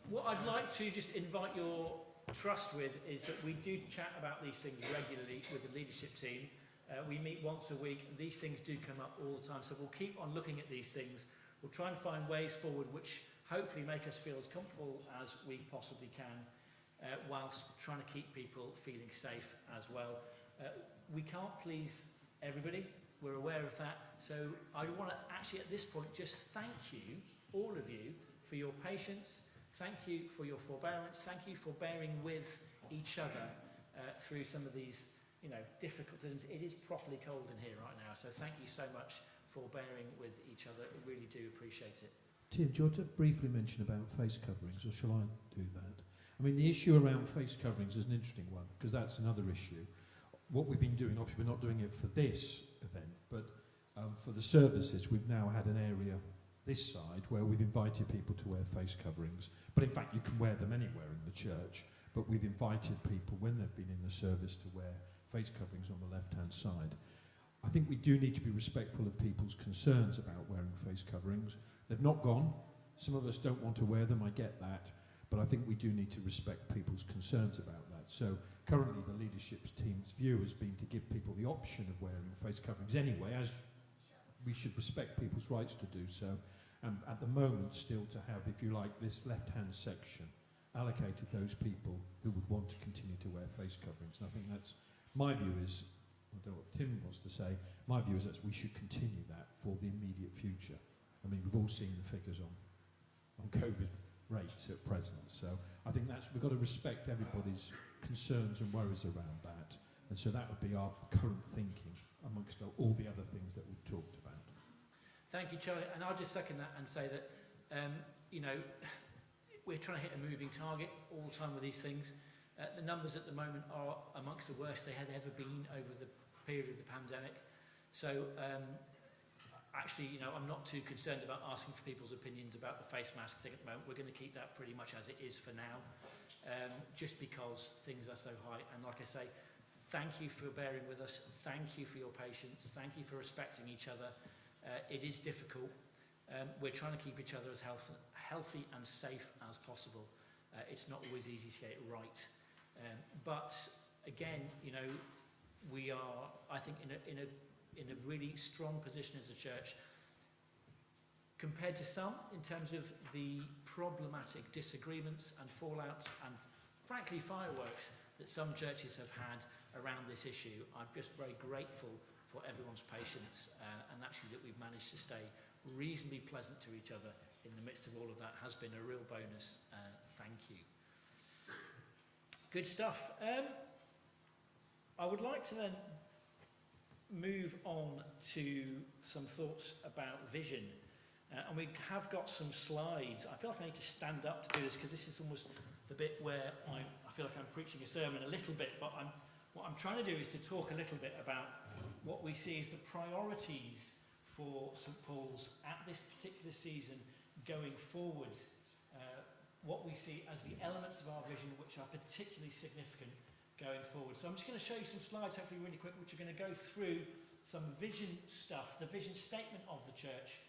What I'd like to just invite your trust with is that we do chat about these things regularly with the leadership team. We meet once a week, and these things do come up all the time. So we'll keep on looking at these things. We'll try and find ways forward which hopefully make us feel as comfortable as we possibly can, whilst trying to keep people feeling safe as well. We can't please everybody. We're aware of that. So I want to actually at this point just thank you, all of you, for your patience. Thank you for your forbearance. Thank you for bearing with each other through some of these, difficult things. It is properly cold in here right now. So thank you so much for bearing with each other. I really do appreciate it. Tim, do you want to briefly mention about face coverings, or shall I do that? I mean, the issue around face coverings is an interesting one, because that's another issue. What we've been doing, obviously we're not doing it for this event, but for the services, we've now had an area this side where we've invited people to wear face coverings. But in fact, you can wear them anywhere in the church, but we've invited people, when they've been in the service, to wear face coverings on the left-hand side. I think we do need to be respectful of people's concerns about wearing face coverings. They've not gone. Some of us don't want to wear them, I get that. But I think we do need to respect people's concerns about that. So currently the leadership team's view has been to give people the option of wearing face coverings anyway, as we should respect people's rights to do so. And at the moment still to have, if you like, this left-hand section allocated those people who would want to continue to wear face coverings. And I think that's, my view is, I don't know what Tim wants to say, my view is that we should continue that for the immediate future. I mean, we've all seen the figures on COVID rates at present, so I think we've got to respect everybody's concerns and worries around that, and so that would be our current thinking amongst all the other things that we've talked about. Thank you, Charlie, and I'll just second that and say that, we're trying to hit a moving target all the time with these things. The numbers at the moment are amongst the worst they had ever been over the period of the pandemic. So actually, I'm not too concerned about asking for people's opinions about the face mask thing at the moment. We're going to keep that pretty much as it is for now, just because things are so high. And like I say, thank you for bearing with us. Thank you for your patience. Thank you for respecting each other. It is difficult. We're trying to keep each other as healthy and safe as possible. It's not always easy to get it right. But again, we are, I think, in a really strong position as a church compared to some in terms of the problematic disagreements and fallouts and frankly fireworks that some churches have had around this issue. I'm just very grateful for everyone's patience and actually that we've managed to stay reasonably pleasant to each other in the midst of all of that has been a real bonus. Thank you. Good stuff. I would like to then move on to some thoughts about vision. And we have got some slides. I feel like I need to stand up to do this because this is almost the bit where I feel like I'm preaching a sermon a little bit, but what I'm trying to do is to talk a little bit about what we see as the priorities for St Paul's at this particular season going forward. What we see as the elements of our vision which are particularly significant going forward. So I'm just going to show you some slides, hopefully really quick, which are going to go through some vision stuff, the vision statement of the church,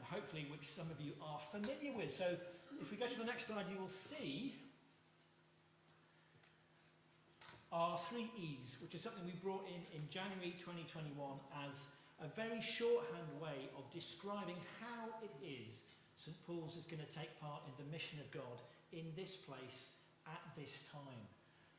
hopefully which some of you are familiar with. So if we go to the next slide, you will see our 3 E's, which is something we brought in January 2021 as a very shorthand way of describing how it is St Paul's is going to take part in the mission of God in this place at this time.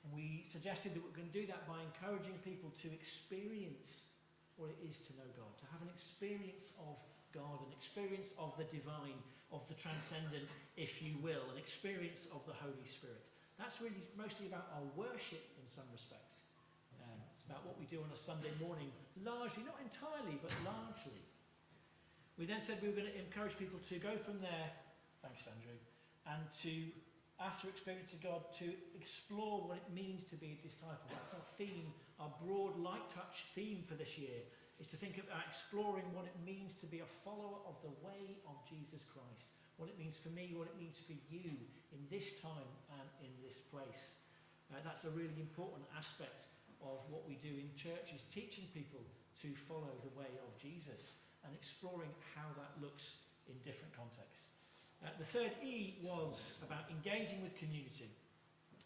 And we suggested that we're going to do that by encouraging people to experience what it is to know God, to have an experience of God, an experience of the divine, of the transcendent, if you will, an experience of the Holy Spirit. That's really mostly about our worship in some respects. It's about what we do on a Sunday morning, largely, not entirely, but largely. We then said we were going to encourage people to go from there, thanks Andrew, and to, after experiencing God, to explore what it means to be a disciple. That's our theme, our broad light touch theme for this year, is to think about exploring what it means to be a follower of the way of Jesus Christ. What it means for me, what it means for you in this time and in this place. That's a really important aspect of what we do in church, is teaching people to follow the way of Jesus and exploring how that looks in different contexts. The third E was about engaging with community.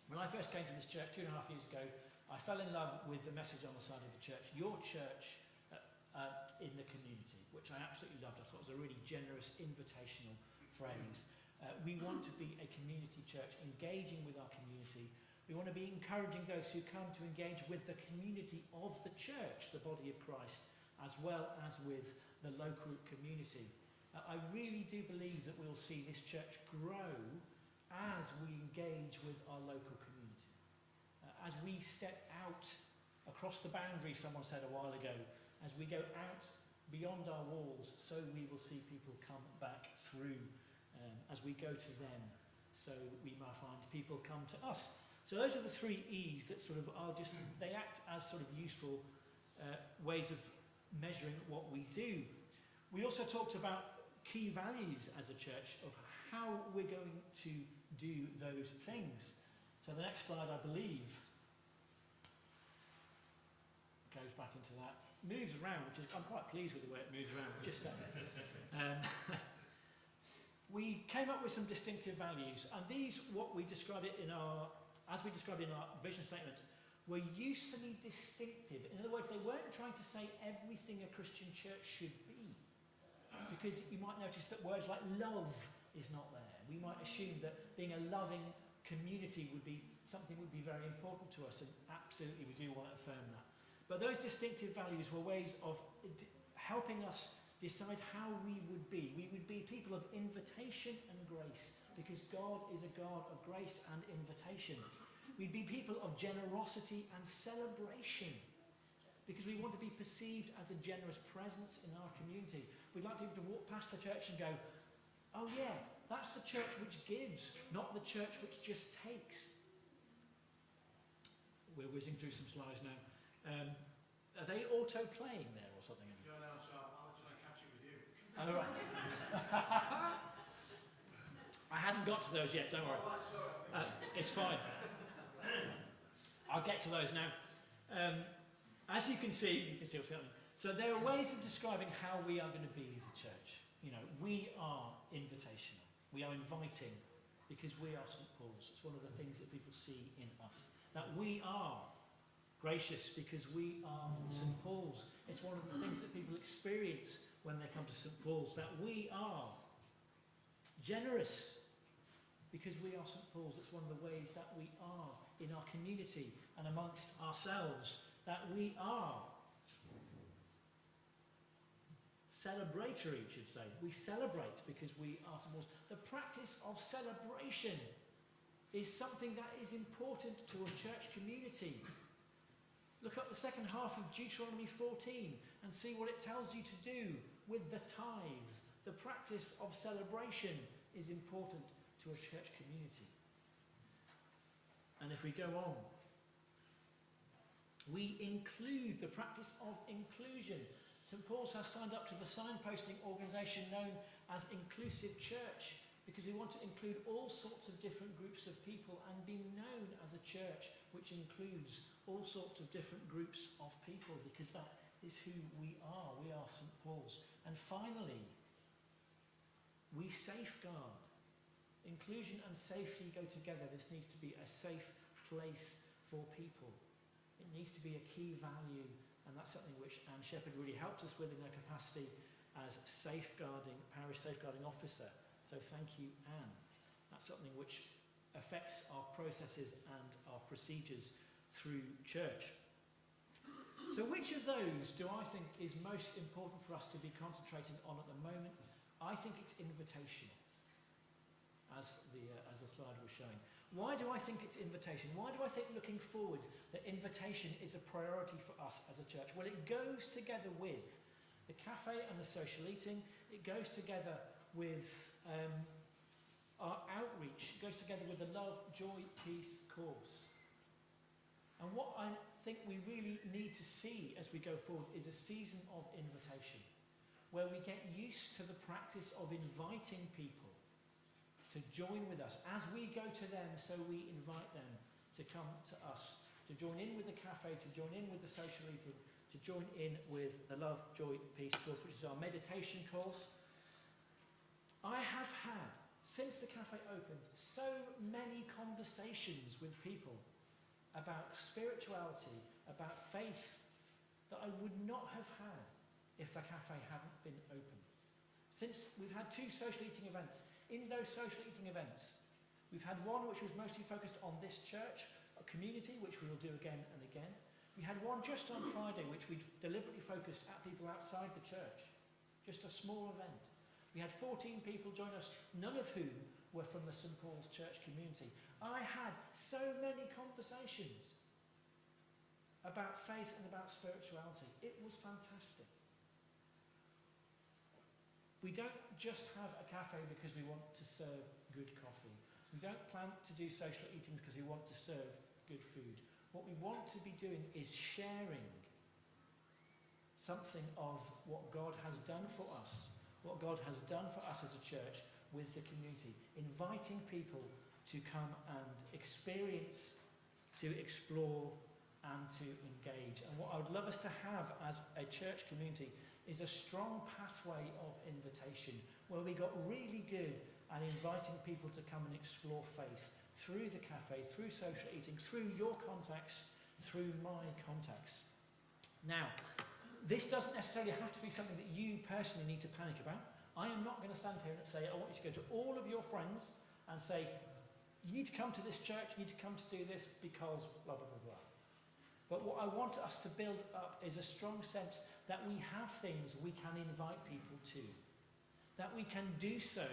When I first came to this church 2.5 years ago, I fell in love with the message on the side of the church, your church in the community, which I absolutely loved. I thought it was a really generous, invitational phrase. We want to be a community church, engaging with our community. We want to be encouraging those who come to engage with the community of the church, the body of Christ, as well as with the local community. I really do believe that we'll see this church grow as we engage with our local community. As we step out across the boundary, someone said a while ago, as we go out beyond our walls, so we will see people come back through. As we go to them, so we might find people come to us. So those are the 3 E's that sort of are just, they act as sort of useful ways of measuring what we do. We also talked about key values as a church of how we're going to do those things. So the next slide, I believe, goes back into that. Moves around, which is, I'm quite pleased with the way it moves around, just that. We came up with some distinctive values, and these, what we described it in our, as we described in our vision statement, were usefully distinctive. In other words, they weren't trying to say everything a Christian church should be, because you might notice that words like love is not there. We might assume that being a loving community would be something would be very important to us, and absolutely we do want to affirm that. But those distinctive values were ways of helping us decide how we would be. We would be people of invitation and grace, because God is a God of grace and invitation. We'd be people of generosity and celebration, because we want to be perceived as a generous presence in our community. We'd like people to walk past the church and go, oh yeah, that's the church which gives, not the church which just takes. We're whizzing through some slides now. Are they auto-playing there or something? You're now sharp. How much can I catch it with you? Oh, right. I hadn't got to those yet, don't worry. It's fine. I'll get to those now. As you can see what's happening. So there are ways of describing how we are going to be as a church. You know, we are invitational. We are inviting because we are St Paul's. It's one of the things that people see in us. That we are gracious because we are St Paul's. It's one of the things that people experience when they come to St Paul's. That we are generous because we are St Paul's. It's one of the ways that we are in our community and amongst ourselves. That we are celebratory, you should say. We celebrate because we are St Paul's. The practice of celebration is something that is important to a church community. Look at the second half of Deuteronomy 14 and see what it tells you to do with the tithe, The practice of celebration is important to a church community. And if we go on, we include the practice of inclusion. St. Paul's has signed up to the signposting organisation known as Inclusive Church, because we want to include all sorts of different groups of people and be known as a church which includes all sorts of different groups of people, because that is who we are. We are St. Paul's. And finally, we safeguard. Inclusion and safety go together. This needs to be a safe place for people. It needs to be a key value, and that's something which Anne Shepherd really helped us with in her capacity as parish safeguarding officer. So thank you, Anne. That's something which affects our processes and our procedures through church. So which of those do I think is most important for us to be concentrating on at the moment? I think it's invitation, as the slide was showing. Why do I think it's invitation? Why do I think looking forward that invitation is a priority for us as a church? Well, it goes together with the cafe and the social eating. It goes together with our outreach. It goes together with the Love, Joy, Peace course. And what I think we really need to see as we go forward is a season of invitation, where we get used to the practice of inviting people to join with us. As we go to them, so we invite them to come to us, to join in with the cafe, to join in with the social eating, to join in with the Love, Joy, Peace course, which is our meditation course. I have had, since the cafe opened, so many conversations with people about spirituality, about faith, that I would not have had if the cafe hadn't been open. Since we've had 2 social eating events, in those social eating events, we've had one which was mostly focused on this church, a community, which we will do again and again. We had one just on Friday, which we deliberately focused at people outside the church, just a small event. We had 14 people join us, none of whom were from the St. Paul's Church community. I had so many conversations about faith and about spirituality. It was fantastic. We don't just have a cafe because we want to serve good coffee. We don't plan to do social eatings because we want to serve good food. What we want to be doing is sharing something of what God has done for us, what God has done for us as a church with the community, inviting people to come and experience, to explore, and to engage. And what I would love us to have as a church community is a strong pathway of invitation, where we got really good at inviting people to come and explore faith through the cafe, through social eating, through your contacts, through my contacts. Now, this doesn't necessarily have to be something that you personally need to panic about. I am not going to stand here and say, I want you to go to all of your friends and say, you need to come to this church, you need to come to do this because blah, blah, blah, blah. But what I want us to build up is a strong sense that we have things we can invite people to, that we can do so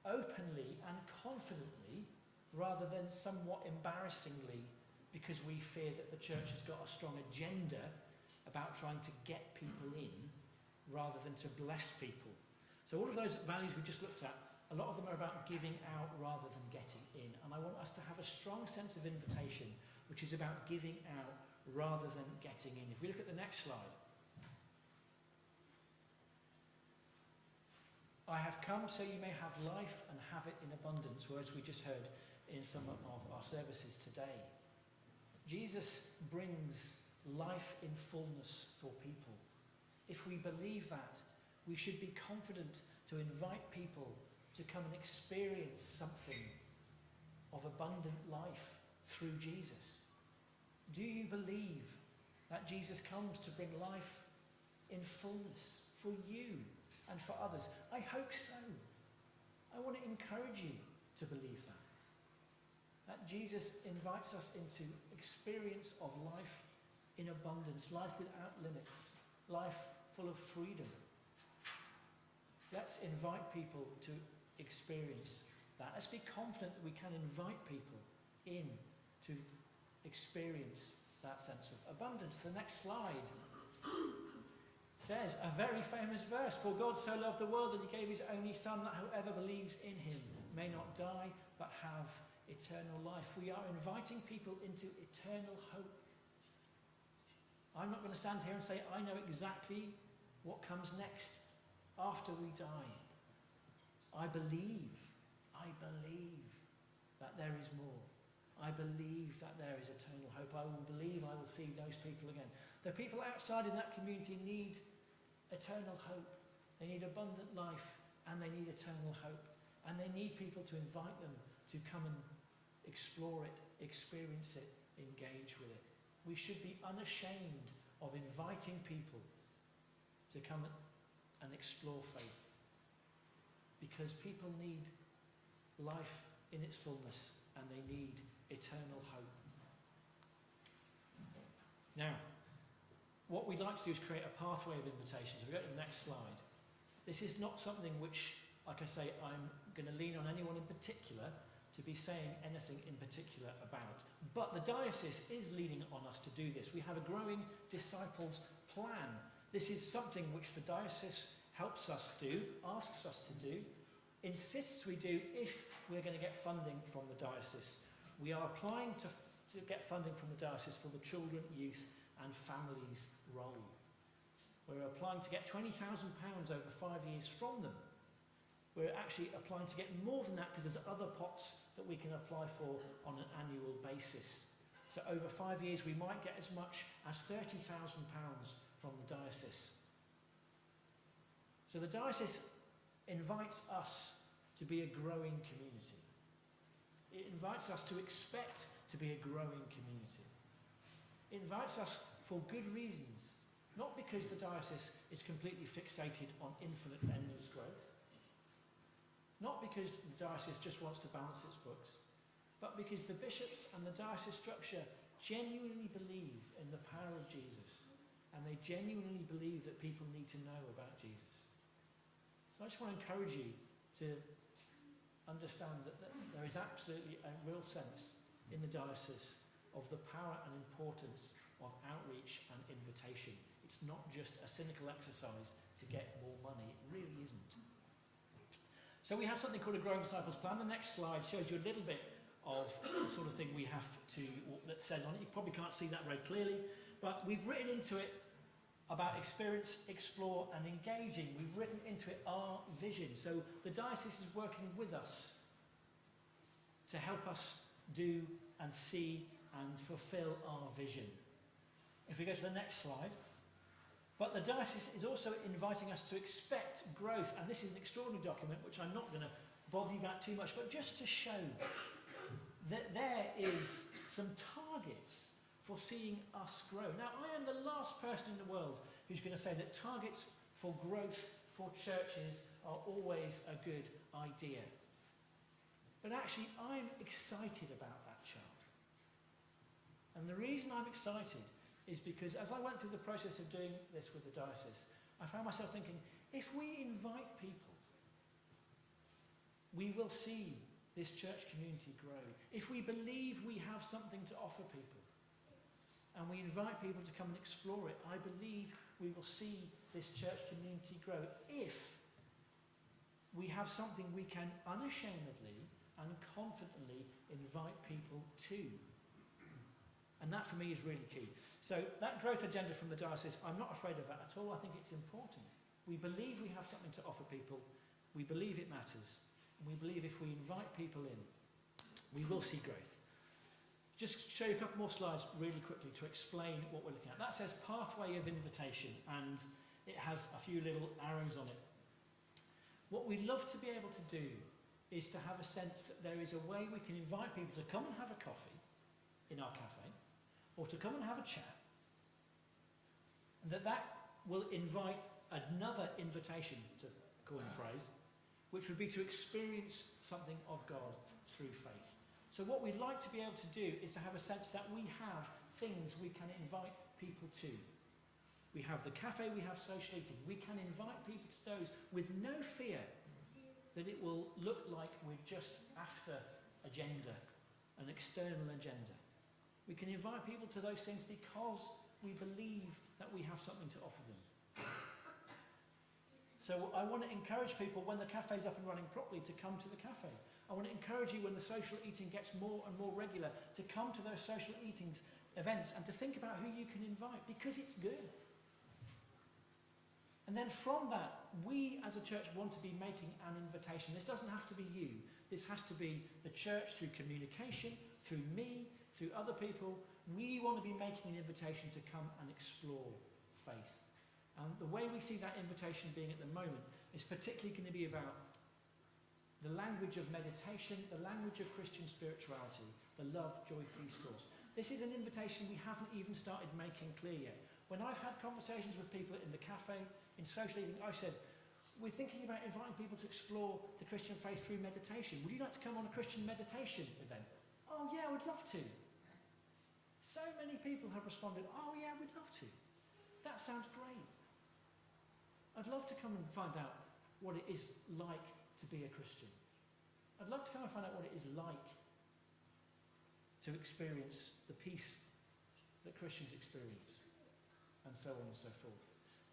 openly and confidently rather than somewhat embarrassingly because we fear that the church has got a strong agenda about trying to get people in rather than to bless people. So all of those values we just looked at, a lot of them are about giving out rather than getting in. And I want us to have a strong sense of invitation, which is about giving out rather than getting in. If we look at the next slide. I have come so you may have life and have it in abundance, words we just heard in some of our services today. Jesus brings life in fullness for people. If we believe that, we should be confident to invite people to come and experience something of abundant life through Jesus. Do you believe that Jesus comes to bring life in fullness for you and for others? I hope so. I want to encourage you to believe that. That Jesus invites us into experience of life in abundance, life without limits, life full of freedom. Let's invite people to experience that. Let's be confident that we can invite people in to experience that sense of abundance. The next slide says, a very famous verse, for God so loved the world that he gave his only son, that whoever believes in him may not die but have eternal life. We are inviting people into eternal hope. I'm not going to stand here and say I know exactly what comes next after we die. I believe that there is more. I believe that there is eternal hope. I will believe I will see those people again. The people outside in that community need eternal hope. They need abundant life and they need eternal hope. And they need people to invite them to come and explore it, experience it, engage with it. We should be unashamed of inviting people to come and explore faith. Because people need life in its fullness and they need eternal hope. Now, what we'd like to do is create a pathway of invitations. If we go to the next slide. This is not something which, like I say, I'm going to lean on anyone in particular to be saying anything in particular about. But the diocese is leaning on us to do this. We have a growing disciples plan. This is something which the diocese helps us do, asks us to do, insists we do if we're going to get funding from the diocese. We are applying to get funding from the diocese for the children, youth and families role. We're applying to get £20,000 over 5 years from them. We're actually applying to get more than that because there's other pots that we can apply for on an annual basis. So over 5 years we might get as much as £30,000 from the diocese. So the diocese invites us to be a growing community. It invites us to expect to be a growing community. It invites us for good reasons, not because the diocese is completely fixated on infinite endless growth, not because the diocese just wants to balance its books, but because the bishops and the diocese structure genuinely believe in the power of Jesus, and they genuinely believe that people need to know about Jesus. So I just want to encourage you to understand that there is absolutely a real sense in the diocese of the power and importance of outreach and invitation. It's not just a cynical exercise to get more money. It really isn't. So we have something called a Growing Disciples Plan. The next slide shows you a little bit of the sort of thing we have to, that says on it. You probably can't see that very clearly, but we've written into it about experience, explore and engaging. We've written into it our vision. So the diocese is working with us to help us do and see and fulfill our vision. If we go to the next slide. But the diocese is also inviting us to expect growth. And this is an extraordinary document, which I'm not going to bother you about too much, but just to show that there is some targets for seeing us grow. Now, I am the last person in the world who's going to say that targets for growth for churches are always a good idea. But actually, I'm excited about that chart. And the reason I'm excited is because as I went through the process of doing this with the diocese, I found myself thinking, if we invite people, we will see this church community grow. If we believe we have something to offer people, and we invite people to come and explore it, I believe we will see this church community grow if we have something we can unashamedly and confidently invite people to. And that for me is really key. So that growth agenda from the diocese, I'm not afraid of that at all. I think it's important. We believe we have something to offer people. We believe it matters. And we believe if we invite people in, we will see growth. Just show you a couple more slides really quickly to explain what we're looking at. That says pathway of invitation, and it has a few little arrows on it. What we'd love to be able to do is to have a sense that there is a way we can invite people to come and have a coffee in our cafe, or to come and have a chat, and that will invite another invitation, to coin a phrase, which would be to experience something of God through faith. So what we'd like to be able to do is to have a sense that we have things we can invite people to. We have the cafe, we have social eating. We can invite people to those with no fear that it will look like we're just after agenda, an external agenda. We can invite people to those things because we believe that we have something to offer them. So I want to encourage people when the cafe's up and running properly to come to the cafe. I want to encourage you when the social eating gets more and more regular to come to those social eatings events and to think about who you can invite, because it's good. And then from that, we as a church want to be making an invitation. This doesn't have to be you. This has to be the church through communication, through me, through other people. We want to be making an invitation to come and explore faith. And the way we see that invitation being at the moment is particularly going to be about the language of meditation, the language of Christian spirituality, the love, joy, peace course. This is an invitation we haven't even started making clear yet. When I've had conversations with people in the cafe, in social eating, I've said, we're thinking about inviting people to explore the Christian faith through meditation. Would you like to come on a Christian meditation event? Oh yeah, I would love to. So many people have responded, oh yeah, we'd love to. That sounds great. I'd love to come and find out what it is like to be a Christian. I'd love to come and find out what it is like to experience the peace that Christians experience, and so on and so forth.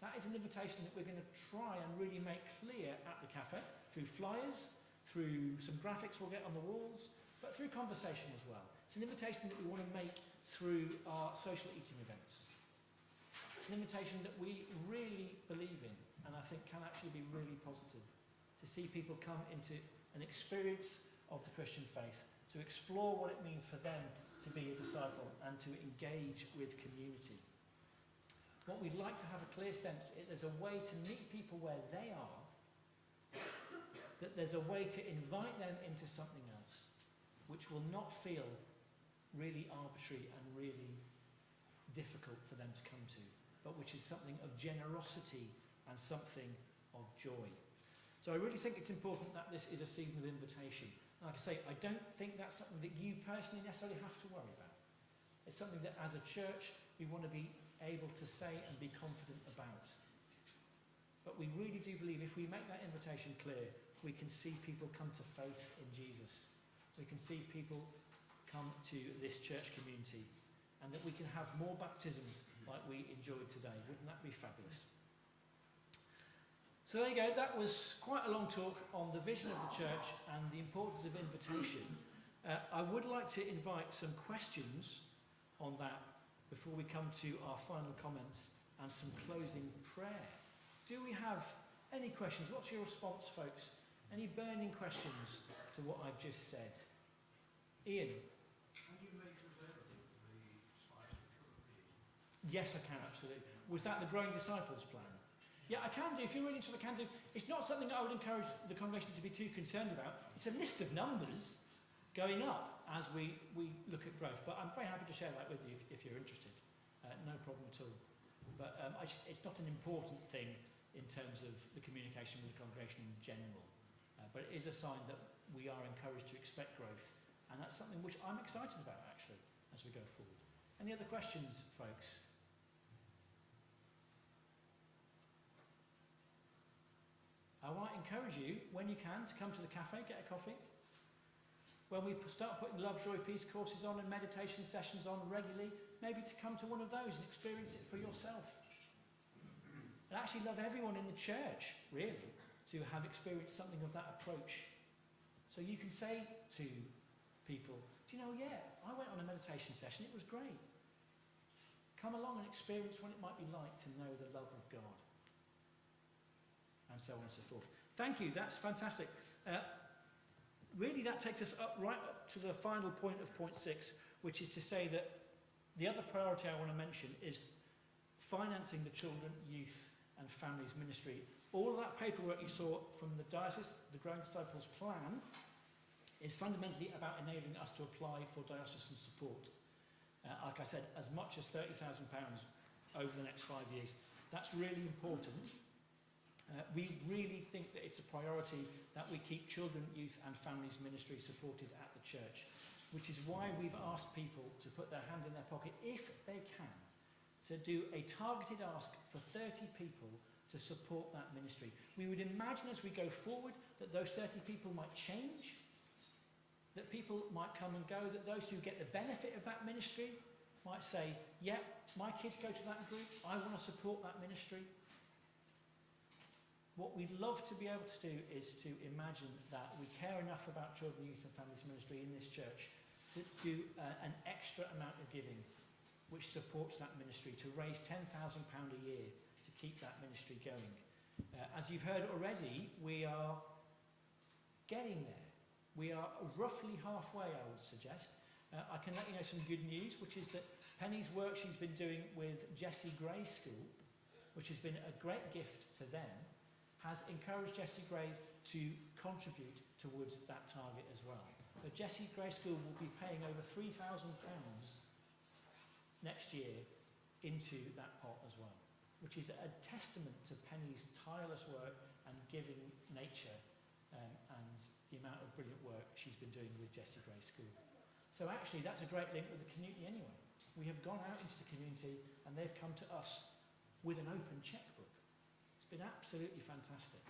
That is an invitation that we're going to try and really make clear at the cafe, through flyers, through some graphics we'll get on the walls, but through conversation as well. It's an invitation that we want to make through our social eating events. It's an invitation that we really believe in, and I think can actually be really positive, to see people come into an experience of the Christian faith, to explore what it means for them to be a disciple and to engage with community. What we'd like to have a clear sense is there's a way to meet people where they are, that there's a way to invite them into something else, which will not feel really arbitrary and really difficult for them to come to, but which is something of generosity and something of joy. So I really think it's important that this is a season of invitation. Like I say, I don't think that's something that you personally necessarily have to worry about. It's something that as a church we want to be able to say and be confident about. But we really do believe if we make that invitation clear, we can see people come to faith in Jesus. We can see people come to this church community, and that we can have more baptisms like we enjoyed today. Wouldn't that be fabulous? So there you go, that was quite a long talk on the vision of the church and the importance of invitation. I would like to invite some questions on that before we come to our final comments and some closing prayer. Do we have any questions? What's your response, folks? Any burning questions to what I've just said? Ian? Can you make available the slides we currently? Yes, I can, absolutely. Was that the Growing Disciples plan? Yeah, I can do. If you're really interested, I can do. It's not something that I would encourage the congregation to be too concerned about. It's a list of numbers going up as we look at growth. But I'm very happy to share that with you if you're interested. No problem at all. But it's not an important thing in terms of the communication with the congregation in general. But it is a sign that we are encouraged to expect growth. And that's something which I'm excited about, actually, as we go forward. Any other questions, folks? I might encourage you, when you can, to come to the cafe, get a coffee. When we start putting Love, Joy, Peace courses on and meditation sessions on regularly, maybe to come to one of those and experience it for yourself. And actually love everyone in the church, really, to have experienced something of that approach. So you can say to people, do you know, yeah, I went on a meditation session, it was great. Come along and experience what it might be like to know the love of God. And so on and so forth. Thank you, that's fantastic. Really that takes us right up to the final point of point 6, which is to say that the other priority I want to mention is financing the children, youth and families ministry. All of that paperwork you saw from the Diocese, the Growing Disciples plan, is fundamentally about enabling us to apply for diocesan support. Like I said, as much as £30,000 over the next 5 years. That's really important. We really think that it's a priority that we keep children, youth and families ministry supported at the church, which is why we've asked people to put their hand in their pocket, if they can, to do a targeted ask for 30 people to support that ministry. We would imagine as we go forward that those 30 people might change, that people might come and go, that those who get the benefit of that ministry might say, yeah, my kids go to that group, I want to support that ministry. what we'd love to be able to do is to imagine that we care enough about children, youth and families ministry in this church to do an extra amount of giving which supports that ministry, to raise £10,000 a year to keep that ministry going. As you've heard already, we are getting there. We are roughly halfway, I would suggest. I can let you know some good news, which is that Penny's work she's been doing with Jessie Gray School, which has been a great gift to them, has encouraged Jessie Gray to contribute towards that target as well. So Jessie Gray School will be paying over £3,000 next year into that pot as well, which is a testament to Penny's tireless work and giving nature and the amount of brilliant work she's been doing with Jessie Gray School. So actually that's a great link with the community anyway. We have gone out into the community and they've come to us with an open checkbook. It's been absolutely fantastic.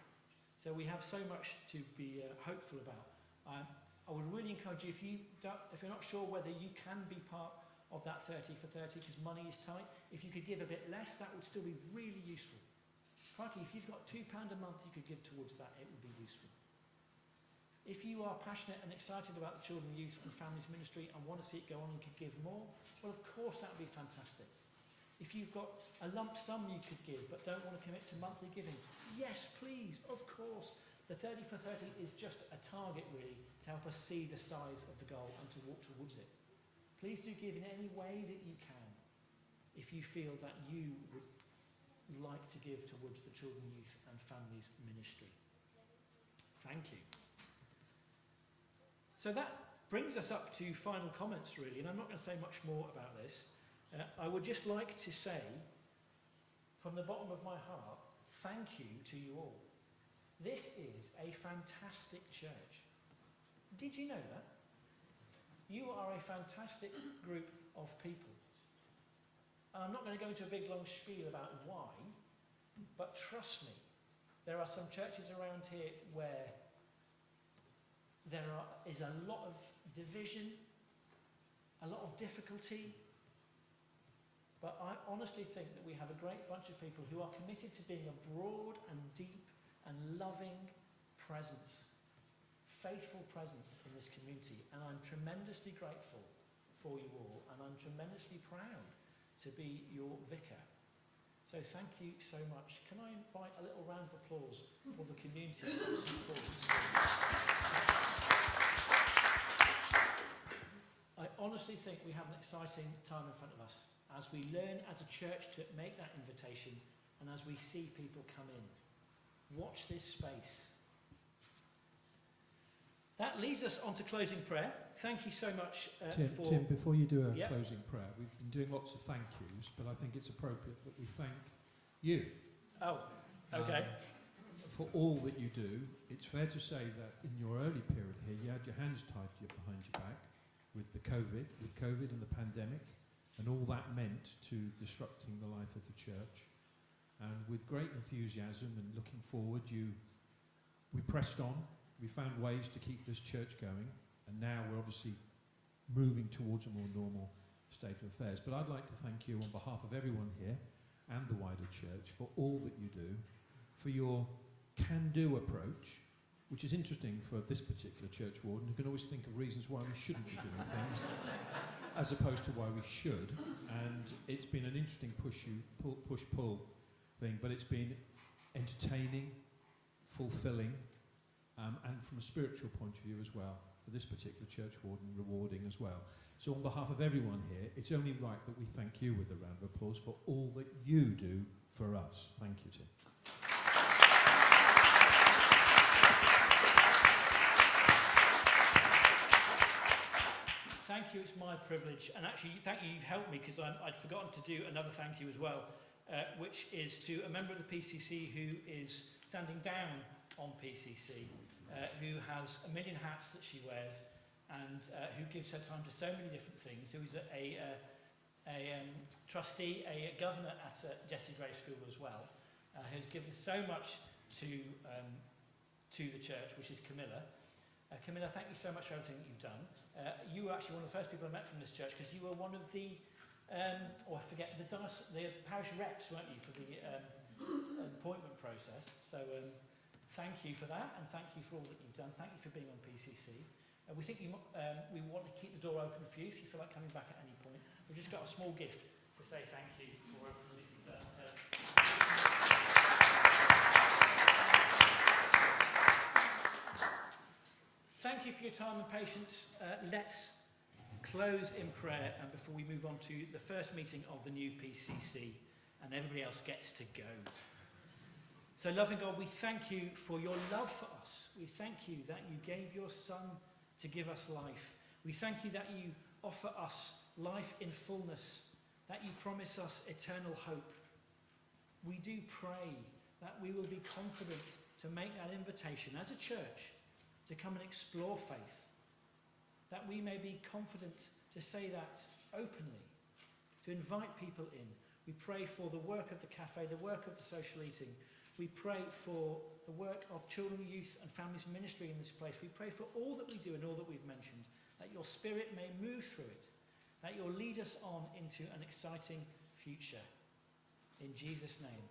So we have so much to be hopeful about. I would really encourage you, if you're not sure whether you can be part of that 30 for 30 because money is tight, if you could give a bit less, that would still be really useful. Crikey, if you've got £2 a month you could give towards that, it would be useful. If you are passionate and excited about the children, youth and families ministry and want to see it go on and could give more, well, of course, that would be fantastic. If you've got a lump sum you could give but don't want to commit to monthly giving, yes, please, of course. The 30 for 30 is just a target, really, to help us see the size of the goal and to walk towards it. Please do give in any way that you can if you feel that you would like to give towards the children, youth and families ministry. Thank you. So that brings us up to final comments, really, and I'm not going to say much more about this. I would just like to say, from the bottom of my heart, thank you to you all. This is a fantastic church. Did you know that? You are a fantastic group of people. And I'm not going to go into a big long spiel about why, but trust me, there are some churches around here where there is a lot of division, a lot of difficulty, but I honestly think that we have a great bunch of people who are committed to being a broad and deep and loving presence, faithful presence in this community, and I'm tremendously grateful for you all, and I'm tremendously proud to be your vicar. So thank you so much. Can I invite a little round of applause for the community of St Paul's? I honestly think we have an exciting time in front of us as we learn as a church to make that invitation and as we see people come in. Watch this space. That leads us on to closing prayer. Thank you so much Tim, before you do a closing prayer, we've been doing lots of thank yous, but I think it's appropriate that we thank you. Oh, okay. For all that you do. It's fair to say that in your early period here, you had your hands tied behind your back with COVID and the pandemic, and all that meant to disrupting the life of the church. And with great enthusiasm and looking forward, we pressed on. We found ways to keep this church going, and now we're obviously moving towards a more normal state of affairs. But I'd like to thank you on behalf of everyone here and the wider church for all that you do, for your can-do approach, which is interesting for this particular church warden, who can always think of reasons why we shouldn't be doing things, as opposed to why we should. And it's been an interesting push-pull thing, but it's been entertaining, fulfilling, and from a spiritual point of view as well, for this particular church warden, rewarding as well. So on behalf of everyone here, it's only right that we thank you with a round of applause for all that you do for us. Thank you, Tim. Thank you, it's my privilege. And actually, thank you, you've helped me, because I'd forgotten to do another thank you as well, which is to a member of the PCC who is standing down on PCC, who has a million hats that she wears, and who gives her time to so many different things, who is a trustee, a governor at Jessie Gray School as well, who's given so much to the church, which is Camilla. Camilla, thank you so much for everything that you've done. You were actually one of the first people I met from this church, because you were one of the, the parish reps, weren't you, for the appointment process. process. So thank you for that, and thank you for all that you've done. Thank you for being on PCC. We think we want to keep the door open for you if you feel like coming back at any point. We've just got a small gift to say thank you for everything that you've done. So, thank you for your time and patience. Let's close in prayer before we move on to the first meeting of the new PCC, and everybody else gets to go. So, loving God, we thank you for your love for us. We thank you that you gave your Son to give us life. We thank you that you offer us life in fullness, that you promise us eternal hope. We do pray that we will be confident to make that invitation as a church to come and explore faith, that we may be confident to say that openly, to invite people in. We pray for the work of the cafe, the work of the social eating. We pray for the work of children, youth and families ministry in this place. We pray for all that we do and all that we've mentioned, that your Spirit may move through it, that you'll lead us on into an exciting future. In Jesus' name.